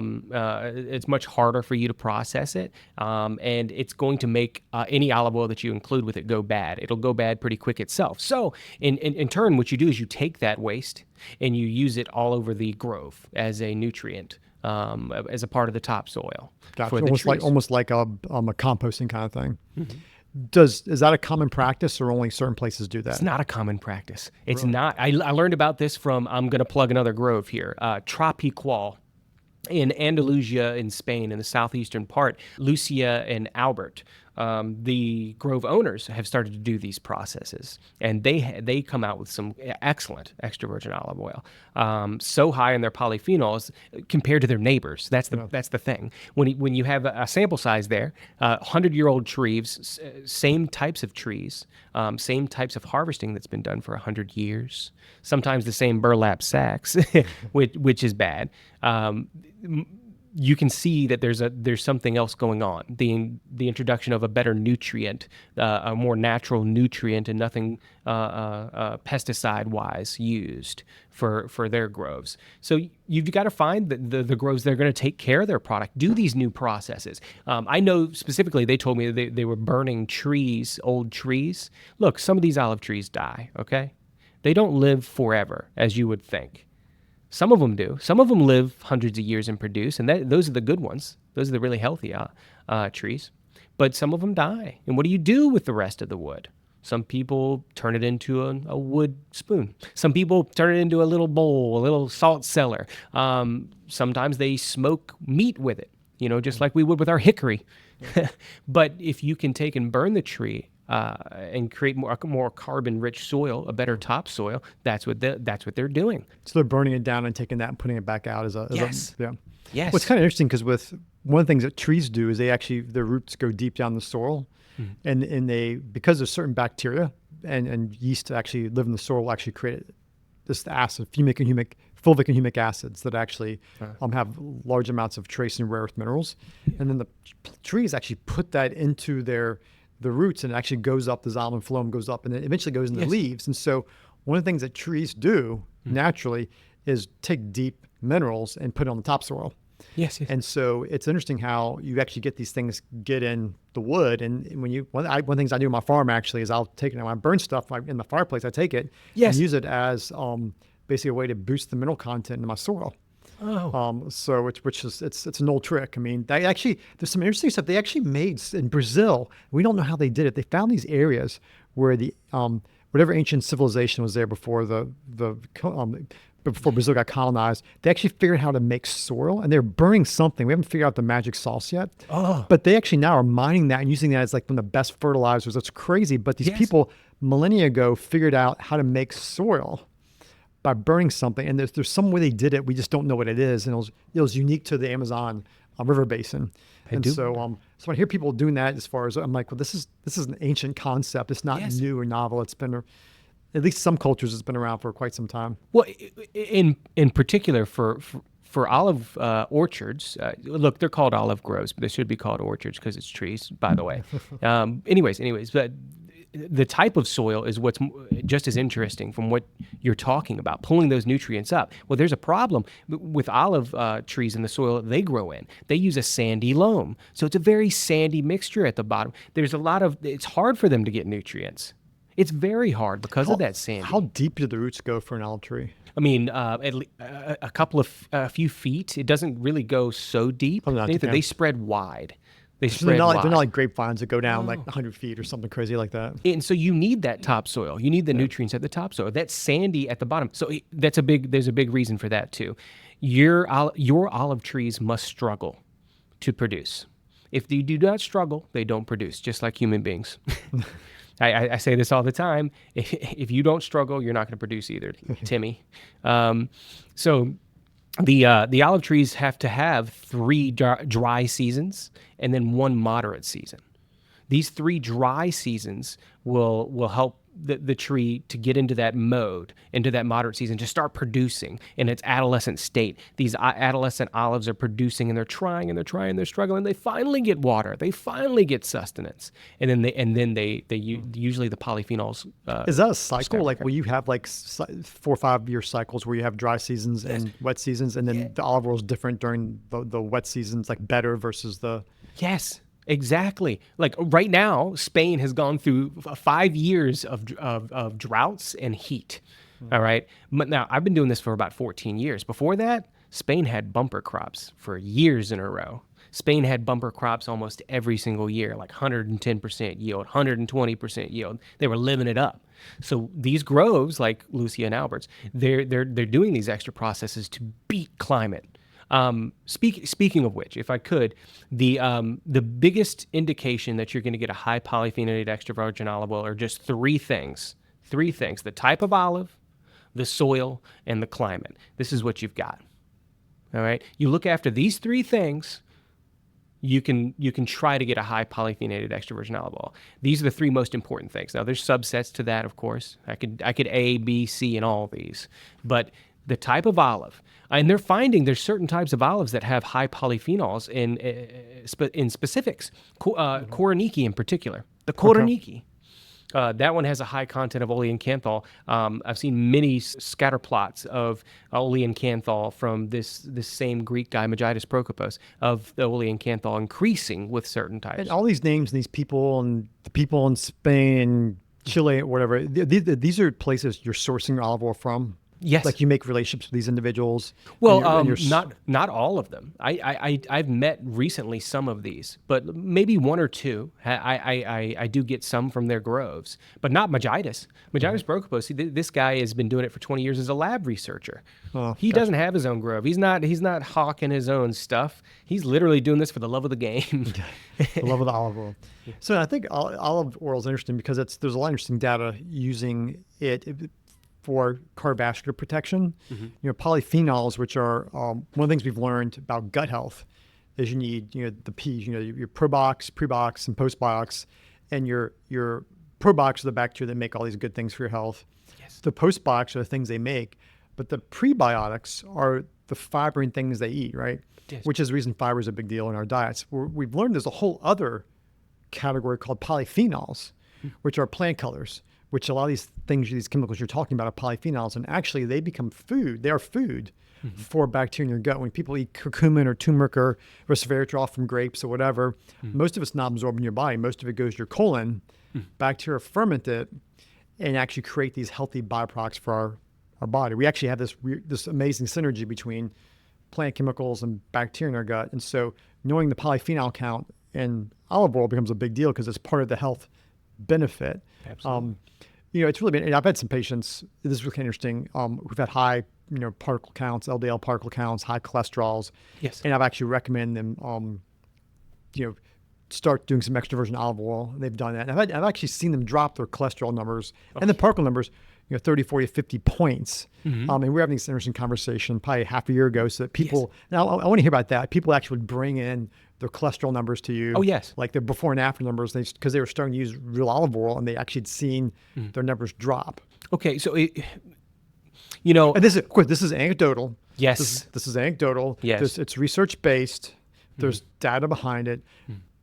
It's much harder for you to process it, and it's going to make any olive oil that you include with it go bad. It'll go bad pretty quick itself. So, in turn, what you do is you take that waste and you use it all over the grove as a nutrient, as a part of the topsoil. Gotcha. For the Almost like a composting kind of thing. Is that a common practice, or only certain places do that? It's not a common practice. It's not. I learned about this from, I'm going to plug another grove here, Tropiqual in Andalusia in Spain, in the southeastern part, Lucia and Albert. The grove owners have started to do these processes, and they come out with some excellent extra virgin olive oil, so high in their polyphenols compared to their neighbors. That's the thing. When you have a sample size there, 100-year-old trees, same types of trees, same types of harvesting that's been done for 100 years. Sometimes the same burlap sacks, which is bad. You can see that there's something else going on. The introduction of a better nutrient, a more natural nutrient, and nothing pesticide wise used for their groves. So you've got to find the groves that are going to take care of their product, do these new processes. I know specifically they told me they were burning trees, old trees. Look, some of these olive trees die. Okay, they don't live forever as you would think. Some of them do. Some of them live hundreds of years and produce, and those are the good ones. Those are the really healthy trees. But some of them die. And what do you do with the rest of the wood? Some people turn it into a wood spoon. Some people turn it into a little bowl, a little salt cellar. Sometimes they smoke meat with it, just like we would with our hickory. But if you can take and burn the tree, and create more carbon-rich soil, a better topsoil, that's what they're doing. So they're burning it down and taking that and putting it back out Yes. yeah. Yes. Well, it's kind of interesting because with one of the things that trees do is their roots go deep down the soil, and because there's certain bacteria and yeast actually live in the soil, will actually create this acid, fulvic and humic acids that actually have large amounts of trace and rare earth minerals, and then the trees actually put that into the roots, and it actually goes up, the xylem phloem goes up, and it eventually goes in the leaves. And so one of the things that trees do naturally is take deep minerals and put it on the topsoil. Yes. And so it's interesting how you actually get these things get in the wood. And one of the things I do on my farm actually is I'll take it, when I burn stuff in the fireplace, I take it and use it as basically a way to boost the mineral content in my soil. Oh. So it's an old trick. I mean, there's some interesting stuff they actually made in Brazil. We don't know how they did it. They found these areas where the whatever ancient civilization was there before before Brazil got colonized. They actually figured out how to make soil, and they're burning something. We haven't figured out the magic sauce yet. Oh. But they actually now are mining that and using that as like one of the best fertilizers. It's crazy. But these people millennia ago figured out how to make soil by burning something, and there's some way they did it. We just don't know what it is, and it was unique to the Amazon river basin. So I hear people doing that. As far as I'm like, well, this is an ancient concept. It's not new or novel. It's been, at least some cultures, it's been around for quite some time. Well, in particular for olive orchards, look, they're called olive groves, but they should be called orchards because it's trees, by the way. Anyways, but the type of soil is what's just as interesting from what you're talking about, pulling those nutrients up. Well, there's a problem with olive trees in the soil they grow in. They use a sandy loam. So it's a very sandy mixture at the bottom. It's hard for them to get nutrients. It's very hard because of that sandy. How deep do the roots go for an olive tree? I mean, a few feet. It doesn't really go so deep. They spread wide. They're not like grapevines that go down like 100 feet or something crazy like that. And so you need that topsoil. You need the nutrients at the topsoil. That's sandy at the bottom. So there's a big reason for that too. Your olive trees must struggle to produce. If they do not struggle, they don't produce, just like human beings. I say this all the time. If you don't struggle, you're not going to produce either, Timmy. So The olive trees have to have three dry seasons and then one moderate season. These three dry seasons will help the tree to get into that mode, into that moderate season, to start producing in its adolescent state. These adolescent olives are producing, and they're trying and they're trying and they're struggling. They finally get water. They finally get sustenance, and then they usually the polyphenols. Is that a cycle? Like, skyrocket. will you have like 4 or 5 year cycles where you have dry seasons and wet seasons, and then the olive oil is different during the wet seasons, like better versus the. Yes, exactly. Like right now, Spain has gone through 5 years of droughts and heat. All right. But now I've been doing this for about 14 years. Before that, Spain had bumper crops for years in a row. Spain had bumper crops almost every single year, like 110% yield, 120% yield. They were living it up. So these groves, like Lucia and Albert's, they're doing these extra processes to beat climate. Speaking of which, if I could, the biggest indication that you're going to get a high polyphenolated extra virgin olive oil are just three things. Three things: the type of olive, the soil, and the climate. This is what you've got. All right. You look after these three things, you can try to get a high polyphenolated extra virgin olive oil. These are the three most important things. Now there's subsets to that, of course. I could A, B, C in all these, but the type of olive, and they're finding there's certain types of olives that have high polyphenols in specifics. Koroniki in particular, the Koroniki. That one has a high content of oleancanthal. I've seen many scatter plots of oleancanthal from this same Greek guy, Magitis Prokopos, of the oleancanthal increasing with certain types. And all these names, and these people, and the people in Spain and Chile, or whatever, these are places you're sourcing your olive oil from. Yes. Like you make relationships with these individuals. Well, and you're not all of them. I've met recently some of these, but maybe one or two. I do get some from their groves, but not Magitis. Magitis Prokopos. See, this guy has been doing it for 20 years as a lab researcher. He doesn't have his own grove. He's not hawking his own stuff. He's literally doing this for the love of the game. the love of the olive oil. So I think olive oil is interesting because there's a lot of interesting data using it for cardiovascular protection. Polyphenols, which are one of the things we've learned about gut health, is you need the P's, your probiotics, prebiotics, and postbiotics, and your probiotics are the bacteria that make all these good things for your health. Yes. The postbiotics are the things they make, but the prebiotics are the fibrin things they eat, right? Yes. Which is the reason fiber is a big deal in our diets. We've learned there's a whole other category called polyphenols, which are plant colors, which a lot of these things, these chemicals you're talking about are polyphenols, and actually they become food. They are food for bacteria in your gut. When people eat curcumin or turmeric or resveratrol from grapes or whatever, most of it's not absorbed in your body. Most of it goes to your colon. Bacteria ferment it and actually create these healthy byproducts for our body. We actually have this amazing synergy between plant chemicals and bacteria in our gut. And so knowing the polyphenol count in olive oil becomes a big deal because it's part of the health benefit. Absolutely. It's really been, and I've had some patients, this is really interesting. We've had high, particle counts, LDL particle counts, high cholesterols. Yes. And I've actually recommended them, start doing some extra virgin olive oil. And they've done that. And I've actually seen them drop their cholesterol numbers and the particle numbers, 30, 40, 50 points. And we're having this interesting conversation probably half a year ago. So that people, now I want to hear about that. People actually would bring in their cholesterol numbers to you. Oh, yes. Like their before and after numbers, because they were starting to use real olive oil and they actually had seen their numbers drop. Okay, so And this is, of course, this is anecdotal. Yes. This is anecdotal. Yes. It's research based. There's data behind it.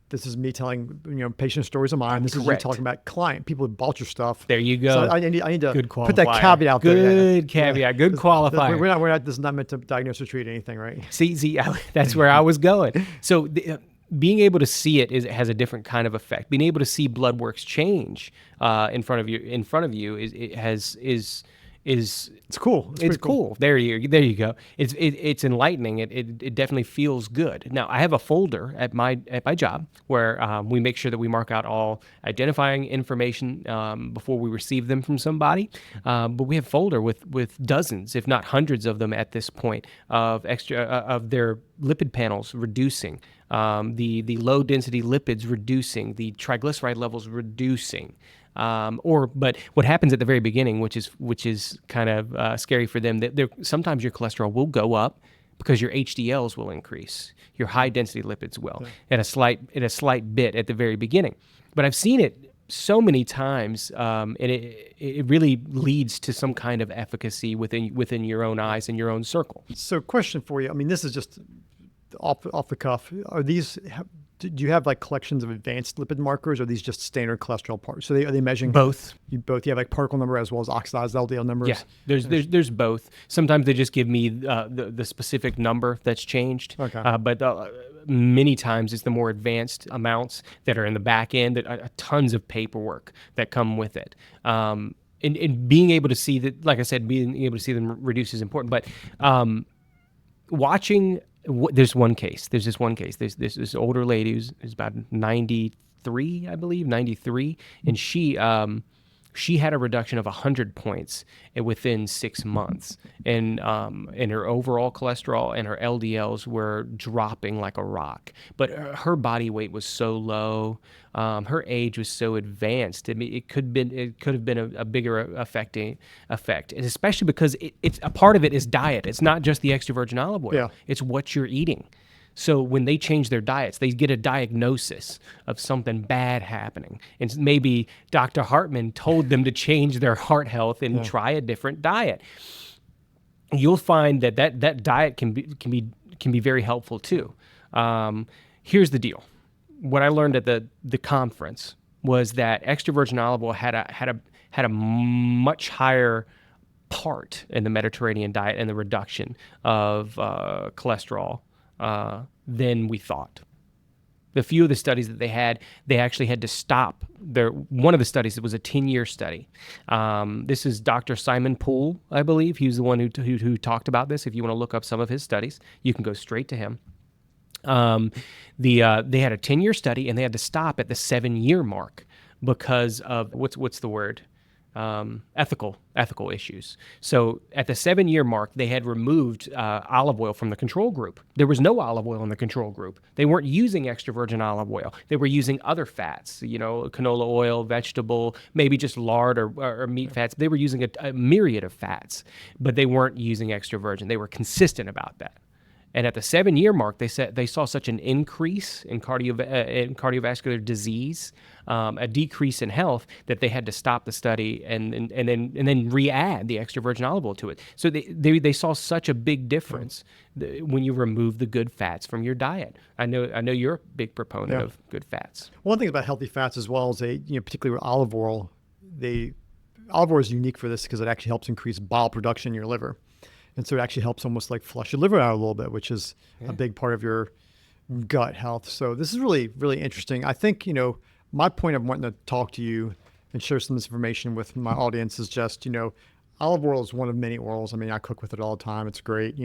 This is me telling patient stories of mine. This is you Correct. talking about client people who bought your stuff. There you go. So I need to Good put that qualifier. caveat out there. Good caveat. Good qualifier. We're not. This is not meant to diagnose or treat anything, right? See, that's where I was going. So being able to see it has a different kind of effect. Being able to see blood works change in front of you is It's cool. It's cool. There you go. It's enlightening. It definitely feels good. Now I have a folder at my job where we make sure that we mark out all identifying information before we receive them from somebody. But we have a folder with dozens, if not hundreds, of them at this point of their lipid panels reducing, the low density lipids reducing, the triglyceride levels reducing. But what happens at the very beginning, which is kind of scary for them, that sometimes your cholesterol will go up because your HDLs will increase, your high density lipids will, at a slight bit at the very beginning. But I've seen it so many times, and it really leads to some kind of efficacy within your own eyes and your own circle. So, question for you. I mean, this is just off the cuff. Do you have like collections of advanced lipid markers, or are these just standard cholesterol parts? So are they measuring both? You have like particle number as well as oxidized LDL numbers. Yeah, there's both. Sometimes they just give me the specific number that's changed. Okay. But many times it's the more advanced amounts that are in the back end, that tons of paperwork that come with it. And being able to see that, like I said, being able to see them reduce is important. But watching. There's this one case. There's this older lady who's about 93, I believe, 93, and she had a reduction of 100 points within 6 months, and her overall cholesterol and her LDLs were dropping like a rock. But her body weight was so low, her age was so advanced. I mean, it could have been a bigger effect, and especially because it's a part of it is diet. It's not just the extra virgin olive oil. Yeah. It's what you're eating. So when they change their diets, they get a diagnosis of something bad happening. And maybe Dr. Hartman told them to change their heart health and try a different diet. You'll find that diet can be very helpful too. Here's the deal. What I learned at the conference was that extra virgin olive oil had a much higher part in the Mediterranean diet and the reduction of cholesterol than we thought. The few of the studies that they actually had to stop one of the studies. It was a 10-year study. This is Dr. Simon Poole, I believe. He was the one who talked about this. If you want to look up some of his studies, you can go straight to him. They had a 10-year study, and they had to stop at the 7-year mark because of what's the word? Ethical issues. So at the 7-year mark, they had removed olive oil from the control group. There was no olive oil in the control group. They weren't using extra virgin olive oil. They were using other fats, canola oil, vegetable, maybe just lard or meat fats. They were using a myriad of fats, but they weren't using extra virgin. They were consistent about that. And at the 7-year mark, they said they saw such an increase in cardiovascular disease, a decrease in health, that they had to stop the study and then re-add the extra virgin olive oil to it. So they saw such a big difference when you remove the good fats from your diet. I know you're a big proponent of good fats. One thing about healthy fats as well is particularly with olive oil, olive oil is unique for this because it actually helps increase bile production in your liver. And so it actually helps almost like flush your liver out a little bit, which is a big part of your gut health. So this is really, really interesting. I think, my point of wanting to talk to you and share some of this information with my audience is just, olive oil is one of many oils. I mean, I cook with it all the time. It's great,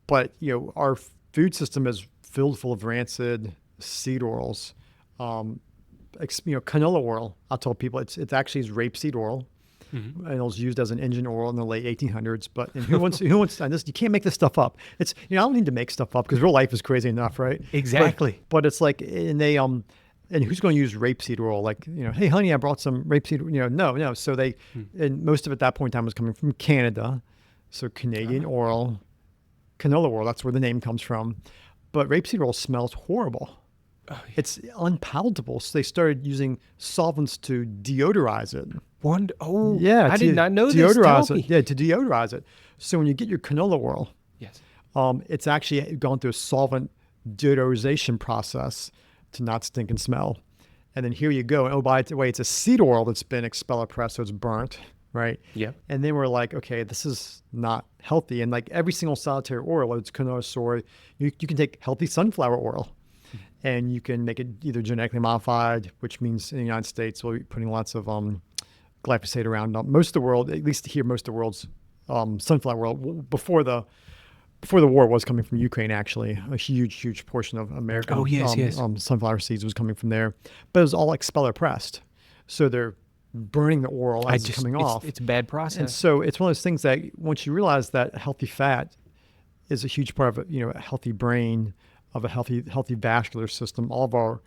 but, our food system is filled full of rancid seed oils. Canola oil, I'll tell people it's actually rapeseed oil. Mm-hmm. And it was used as an engine oil in the late 1800s. But who wants and this? You can't make this stuff up. It's I don't need to make stuff up because real life is crazy enough, right? Exactly. But it's like, and they and who's going to use rapeseed oil? Like, hey honey, I brought some rapeseed. No. So and most of it at that point in time was coming from Canada, so Canadian oil, canola oil. That's where the name comes from. But rapeseed oil smells horrible. Oh, yeah. It's unpalatable. So they started using solvents to deodorize it. I did not know this. Deodorize it. Yeah, to deodorize it. So when you get your canola oil, yes, it's actually gone through a solvent deodorization process to not stink and smell. And then here you go. And by the way, it's a seed oil that's been expelled pressed, so it's burnt, right? Yeah. And then we're like, okay, this is not healthy. And like every single solitary oil, whether it's canola, soy, you can take healthy sunflower oil. And you can make it either genetically modified, which means in the United States, we'll be putting lots of glyphosate around. Most of the world, at least here, most of the world's sunflower oil, before the war was coming from Ukraine, actually. A huge portion of American sunflower seeds was coming from there. But it was all expeller pressed. So they're burning the oil as it's coming off. It's a bad process. And so it's one of those things that once you realize that healthy fat is a huge part of a healthy brain, of a healthy vascular system. All of our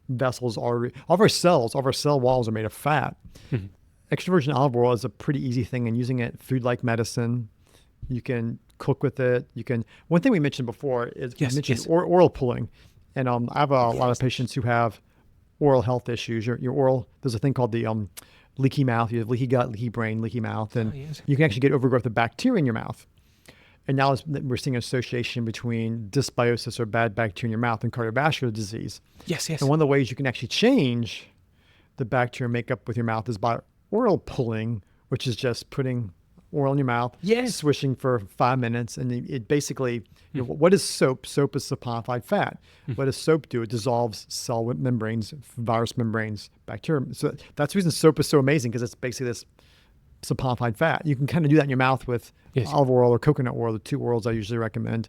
vessels all of our cell walls are made of fat. Extra virgin olive oil is a pretty easy thing, and using it food like medicine. You can cook with it. You can. One thing we mentioned before is Yes, we mentioned yes. oral pulling, and I have a lot of patients who have oral health issues. Your oral, there's a thing called the leaky mouth. You have leaky gut, leaky brain, leaky mouth, and yes. you can actually get overgrowth of bacteria in your mouth. And now we're seeing an association between dysbiosis or bad bacteria in your mouth and cardiovascular disease. Yes, yes. And one of the ways you can actually change the bacteria makeup with your mouth is by oral pulling, which is just putting oil in your mouth, Yes. swishing for 5 minutes. And it basically, what is soap? Soap is saponified fat. What does soap do? It dissolves cell membranes, virus membranes, bacteria. So that's the reason soap is so amazing, because it's basically this saponified fat. You can kind of do that in your mouth with olive oil or coconut oil, the two oils I usually recommend.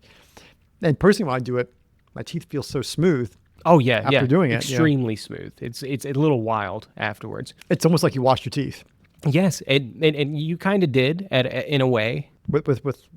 And personally, when I do it, my teeth feel so smooth. Oh yeah, after doing it, extremely smooth. It's a little wild afterwards. It's almost like you washed your teeth. Yes, and you kind of did in a way. With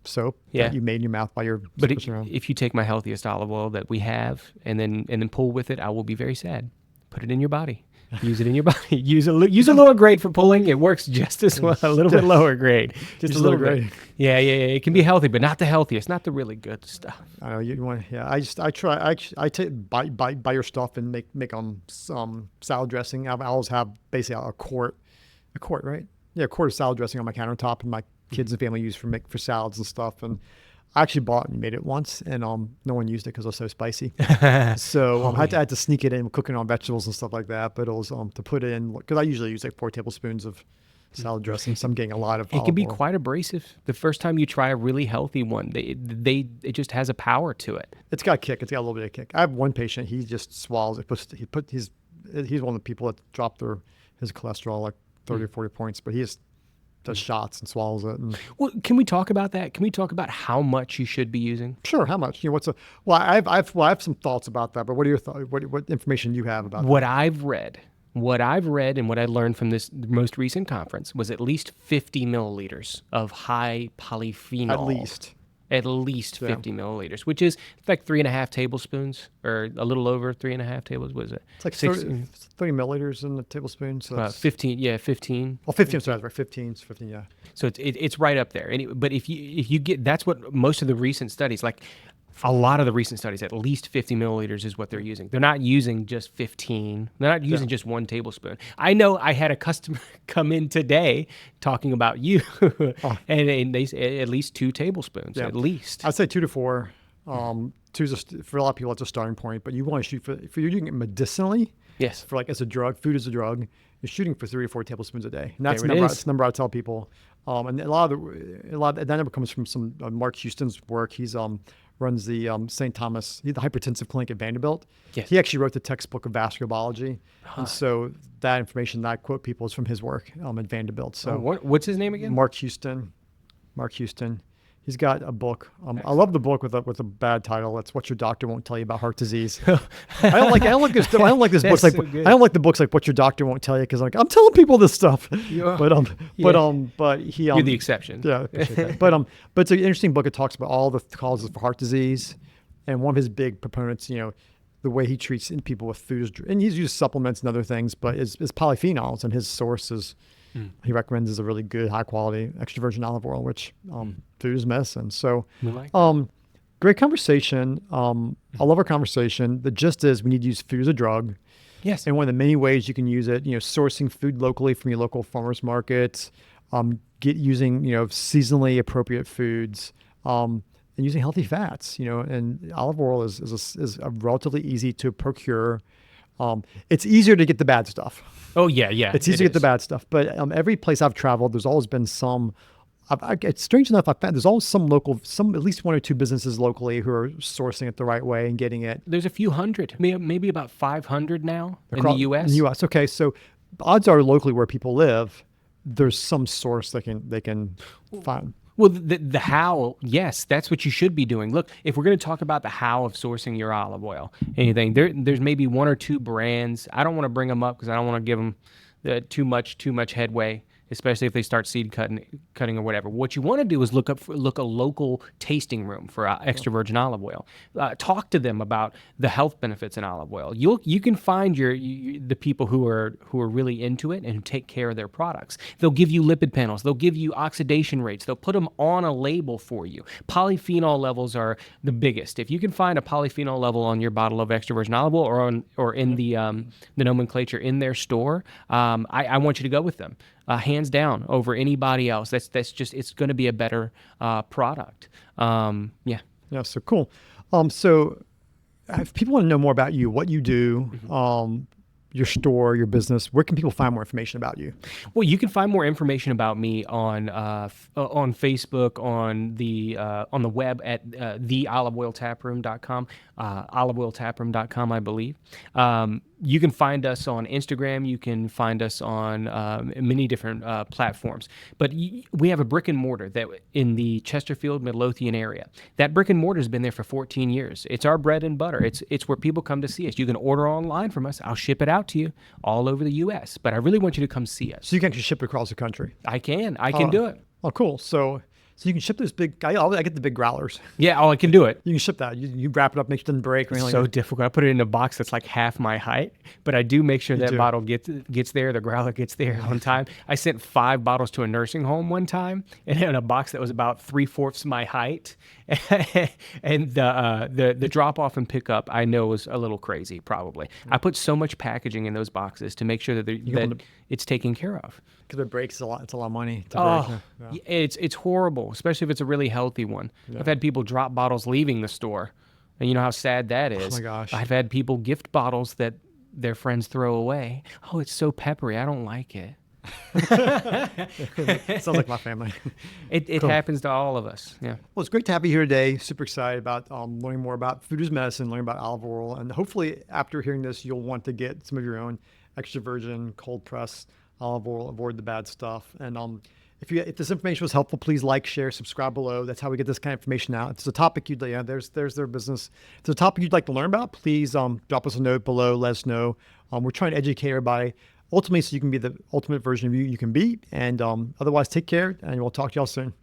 soap Yeah. that you made in your mouth while you're But swishing around. if you take my healthiest olive oil that we have and then pull with it, I will be very sad. Put it in your body. Use it in your body. Use a lower grade for pulling. It works just as well. A little bit lower grade. Just a little grade. bit. Yeah. It can be healthy, but not the healthiest. Not the really good stuff. I know you want. Yeah, I take buy your stuff and make some salad dressing. I always have basically a quart, right? Yeah, a quart of salad dressing on my countertop, and my kids and family use for salads and stuff. And I actually bought and made it once, and no one used it because it was so spicy. So I had to sneak it in, cooking on vegetables and stuff like that. But it was to put it in, because I usually use like 4 tablespoons of salad dressing. So I'm getting a lot of. It can be olive oil. quite abrasive. The first time you try a really healthy one, it just has a power to it. It's got a kick. It's got a little bit of kick. I have one patient. He just swallows it. He's one of the people that dropped his cholesterol like 30 or 40 points, but he just does shots and swallows it. And Well, can we talk about that? Can we talk about how much you should be using? sure, how much? I have some thoughts about that. But what are your thoughts? What information you have about What I've read and what I learned from this most recent conference was at least 50 milliliters of high polyphenol. that? At least. 50 milliliters, which is like 3.5 tablespoons, or a little over 3.5 tablespoons. What is it? It's like 6 30 milliliters in a tablespoon. So that's 15. Yeah, 15. well, 15. Sorry, that's right. 15. 15. Yeah. So it's right up there. But if you get, that's what most of the recent studies, like a lot of the recent studies, at least 50 milliliters is what they're using. They're not using just 15. They're not using just 1 tablespoon. I know I had a customer come in today talking about you, and they say at least 2 tablespoons, at least. I'd say 2 to 4. Two's for a lot of people, that's a starting point. But you want to shoot if you're using it medicinally. Yes. For like as a drug, food as a drug, you're shooting for 3 or 4 tablespoons a day. And that's There it the is. number I tell people. And a lot of that number comes from some Mark Houston's work. He's runs the St. Thomas, the hypertensive clinic at Vanderbilt. Yes. He actually wrote the textbook of vascular biology. And so that information that I quote people is from his work at Vanderbilt. So What's his name again? Mark Houston. He's got a book. I love the book with a bad title. It's "What Your Doctor Won't Tell You About Heart Disease." I don't like this. I don't like this books That's like so good. I don't like the books like "What Your Doctor Won't Tell You" because I'm telling people this stuff. Yeah. But he You're the exception. yeah, I appreciate that. But it's an interesting book. It talks about all the causes for heart disease, and one of his big proponents, the way he treats people with food is, and he's used supplements and other things, but is polyphenols, and his source is. He recommends is a really good, high quality extra virgin olive oil, which food is medicine. So, We like great conversation. I love our conversation. The gist is we need to use food as a drug. Yes. And one of the many ways you can use it, sourcing food locally from your local farmers markets, using, seasonally appropriate foods, and using healthy fats, and olive oil is a relatively easy to procure. It's easier to get the bad stuff. Oh yeah. It's easy to get the bad stuff. But every place I've traveled, there's always been some. It's strange enough. I found there's always at least 1 or 2 businesses locally who are sourcing it the right way and getting it. There's a few hundred, maybe about 500 now in the U.S. In the U.S. Okay, so odds are locally where people live, there's some source they can find. Well, the how, yes, that's what you should be doing. Look, if we're going to talk about the how of sourcing your olive oil, there's maybe 1 or 2 brands. I don't want to bring them up because I don't want to give them too much headway. especially if they start seed cutting or whatever. What you want to do is look a local tasting room for extra virgin olive oil. Talk to them about the health benefits in olive oil. You can find the people who are really into it and who take care of their products. They'll give you lipid panels. They'll give you oxidation rates. They'll put them on a label for you. Polyphenol levels are the biggest. If you can find a polyphenol level on your bottle of extra virgin olive oil or in the nomenclature in their store, I want you to go with them. Hands down over anybody else. That's just, it's going to be a better product. Yeah. Yeah. So cool. So if people want to know more about you, what you do, your store, your business, where can people find more information about you? Well, you can find more information about me on Facebook, on the web at theoliveoiltaproom.com, oliveoiltaproom.com, I believe. You can find us on Instagram. You can find us on many different platforms. But we have a brick and mortar that in the Chesterfield, Midlothian area. That brick and mortar has been there for 14 years. It's our bread and butter. It's where people come to see us. You can order online from us. I'll ship it out to you all over the U.S. But I really want you to come see us. So you can actually ship it across the country? I can do it. Oh, cool. So you can ship those big, I get the big growlers. Yeah, I can do it. You can ship that. You wrap it up, make sure it doesn't break. Or anything So like that. difficult. I put it in a box that's like half my height, but I do make sure that bottle gets there, the growler gets there on time. I sent 5 bottles to a nursing home one time, and in a box that was about 3/4 my height. And the drop off and pickup I know was a little crazy. Probably I put so much packaging in those boxes to make sure that it's taken care of. Because it breaks, it's a lot of money to break. Yeah. It's horrible, especially if it's a really healthy one. Yeah. I've had people drop bottles leaving the store, and you know how sad that is. Oh my gosh! I've had people gift bottles that their friends throw away. Oh, it's so peppery. I don't like it. Sounds like my family. It cool. Happens to all of us. Yeah. Well, it's great to have you here today. Super excited about learning more about food as medicine, learning about olive oil, and hopefully after hearing this, you'll want to get some of your own extra virgin cold press olive oil. Avoid the bad stuff. And if this information was helpful, please like, share, subscribe below. That's how we get this kind of information out. If it's a topic there's their business. If it's a topic you'd like to learn about, please drop us a note below. Let us know. We're trying to educate everybody ultimately so you can be the ultimate version of you can be. And otherwise, take care, and we'll talk to y'all soon.